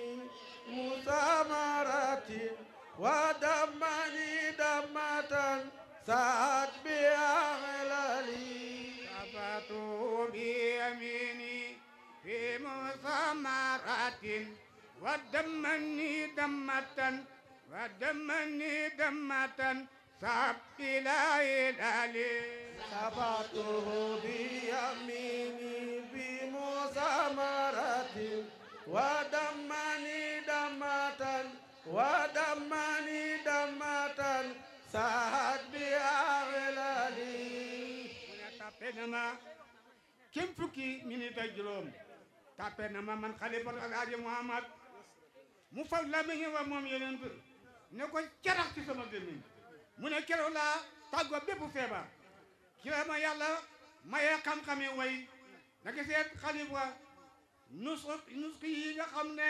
musamaratin wa dammani dammatan saab ila li safatuhu bi yamini fi musamaratin wa dammani dammatan saab ila li safatuhu bi yamini fi musamaratin wa dammani dammatan saab ila li nama kem fukki minute ak juróom tàppe na ma man xalifatu Alaaji Muhammad mu fab lamiñu wa moom yonent ne ko carax ci sama gémmiñ mu ne keroog laa tàggoo bépp feebar ci la ma yàlla mayee xam-xami way na gisee xalifa nuski yi nga xam ne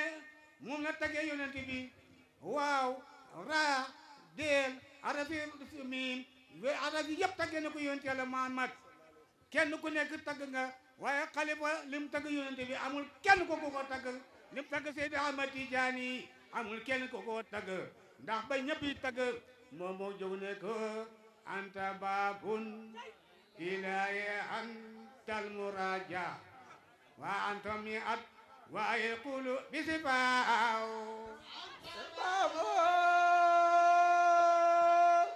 moom la tagee yonent bi waaw raa deel arafi miim arafi yëpp tagee na ko yonent yàlla Muhammad kenn ku nekk tagg nga waaye xalifa lim tagg yonent bi amul kenn ko ko tagg lim tagg Seydi Ahmad Tijaani amul kenn ko ko tagg ndax ba ñëpp yi tagg moom moo jóg ne ko anta baabun ilaahi antal muraja wa anta mi at wa yaqulu bisifaaw baabun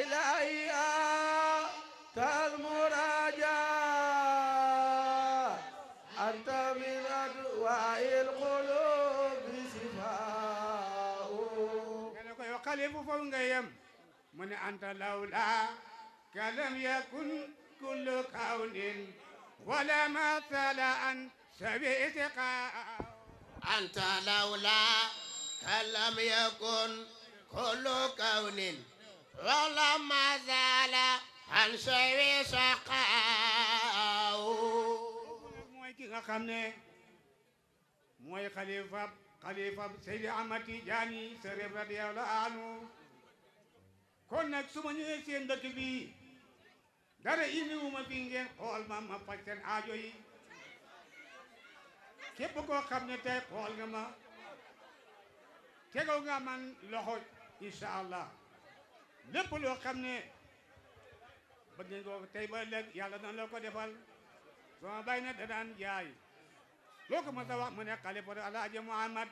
ilaahi antal muraja anta mi at wa yaqulu bisifaaw xalifu foofu nga yem mu ne anta lawla kalam yakun kullu kawnin wala masala an sabi itiqa anta lawla kalam yakun kullu kawnin wala masala an sabi itiqa mooy ki nga xam ne mooy xalifa Seydi Ahmad Tijaani Sërif radiyallahu anhu kon nag su ma ñëwee seen dëkk bi dara indiwuma fi ngeen xool ma faj seen aajo yi képp koo xam ne tey xool nga ma tegoo nga man loxo incha allah lépp loo xam ne bëgg nga ko tey ba léegi yàlla dana la ko defal sama bay na da daan jaay loo ko mos a wax mu ne xalifatu Alaaji Muhammad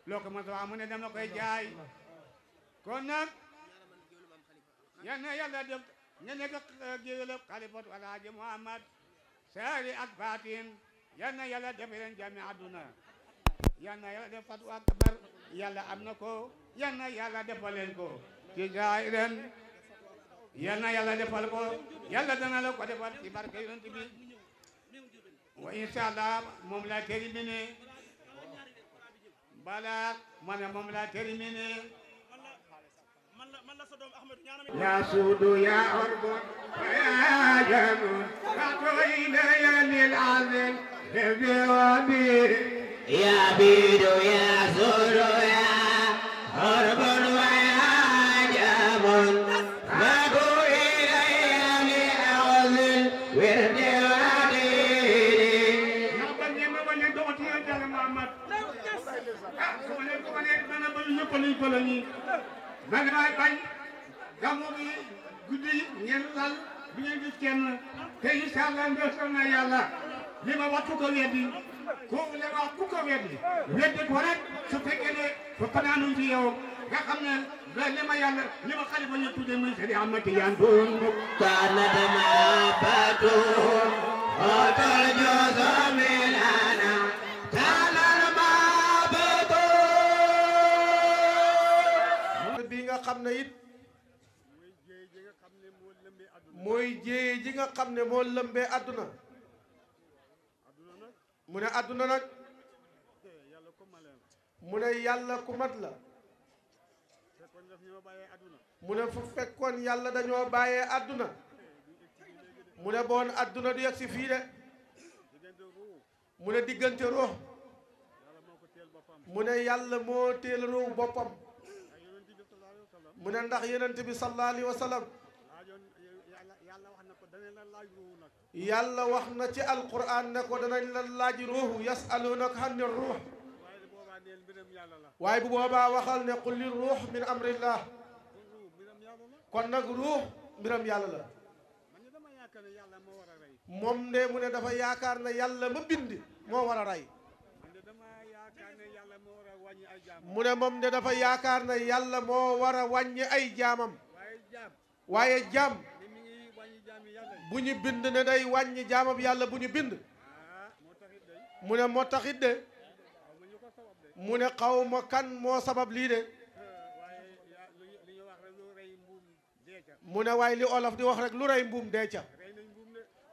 loo ko mos a wax mu ne dama koy jaay kon nag yal na yàlla def nga nekk géwél xalifatu Alaaji Muhammad saari ak baatin yal na yàlla def leen jàmmi àdduna yal na yàlla def fatu akbar yàlla am na ko yal na yàlla defal leen ko ci jaay ren yal na yàlla defal ko yàlla dana la ko defal ci barke yonent bi wa inshallah moom la terminé bala ma ne moom la terminé ya suudu ya orbo ya jamu katoina ya lil azim bi wabi ya bidu ya suudu ya orbo wa ya jamu katoina ya lil doxati yoon Yàlla Muhammad ah su ma leen ko wanee dana ba ñëpp lañ ko la ñi man damay bañ gàmmu gi guddi ngeen lal bu ngeen gis kenn te incha allah ndosal na Yàlla li ma wax ku ko weddi ko li ma wax ku ko weddi ko rek su fekkee ne fa fanaanuñ ci yow nga xam ne li ma Yàlla li ma xalifa ñu tuddee muy Seydi Ahmad Tijaan doon kana dama badoon otal jozo milana kana dama badoon bi nga xam ne it mooy jéeye ji nga xam ne moo lëmbee àdduna mu ne àdduna nag mu ne yàlla ku mat la mu ne fu fekkoon yàlla dañoo bàyyee àdduna mu ne boon àdduna du yegg si fii de mu ne diggante ruux mu ne yàlla moo teel ruux boppam mu ne ndax yonent bi sallallahu alayhi wa sallam yàlla wax na ci alquran ne ko danañ la laaj ruuxu yasalunaka ani ruux waaye bu boobaa waxal ne qul li ruux min amrillah kon nag ruux mbiram yàlla la moom de mu ne dafa yaakaar ne yàlla ma bind moo war a rey mu ne moom de dafa yaakaar ne yàlla moo war a wàññi ay jaamam waaye jaam bu ñu bind ne day wàññi jaamam yàlla bu ñu bind mu ne moo taxit de mu ne xaw ma kan moo sabab lii de mu ne waaye li olof di wax rek lu rey mbuum dee ca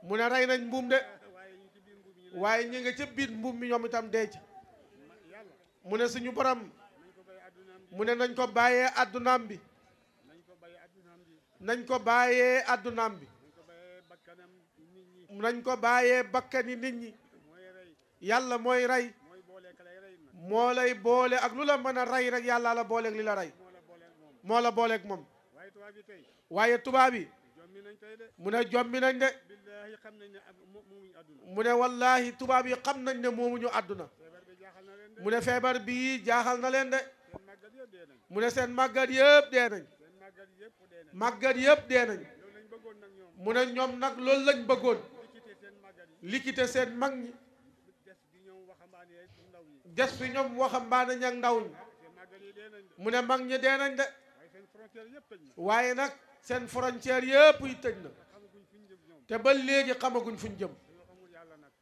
mu ne rey nañ mbuum de waaye ñi nga ca biir mbuum mi ñoom itam dee ca mu ne suñu borom mu ne nañ ko bàyyee addunaam bi nañ ko bàyyee addunaam bi nañ ko bàyyee bakkani nit ñi yàlla mooy rey moo lay boole ak lu la mën a rey rek yàlla la booleeg li la rey moo la booleeg moom waaye tubaab yi mu ne jommi nañ de mu ne wallahi tubaab yi xam nañ ne moomuñu àdduna mu ne feebar bii jaaxal na leen de mu ne seen màggat yëpp dee nañ màggat yëpp dee nañ mu ne ñoom nag loolu lañ bëggoon likite seen mag ñi des fi ñoom waxambaane ñak ndaw ñi mu ne mag ñi dee nañ de waaye nag seen frontière yëpp yi tëj na te ba léegi xamaguñ fuñ jëm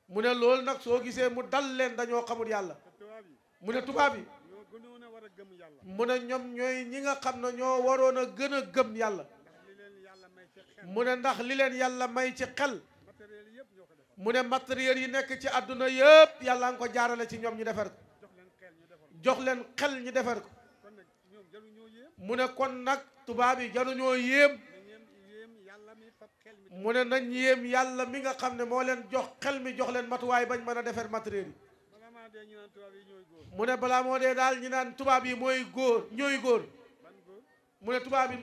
mu ne loolu nag soo gisee mu dal leen dañoo xamul yàlla mu ne tubaab yi mu ne ñoom ñooy ñi nga xam ne ñoo waroon a gën a gëm yàlla mu ne ndax li leen yàlla may ci xel mu ne matériel yi nekk ci àdduna yëpp yàlla nga ko jaarale ci ñoom ñu defar ko jox leen xel ñu defar ko mu ne kon nag tubaab yi jaruñoo yéem mu ne nañ yéem yàlla mi nga xam ne moo leen jox xel mi jox leen matuwaay bañ mën a defar matériel yi mu ne balaa moo dee daal ñi naan tubaab yi mooy góor ñooy góor mu ne tubaab yi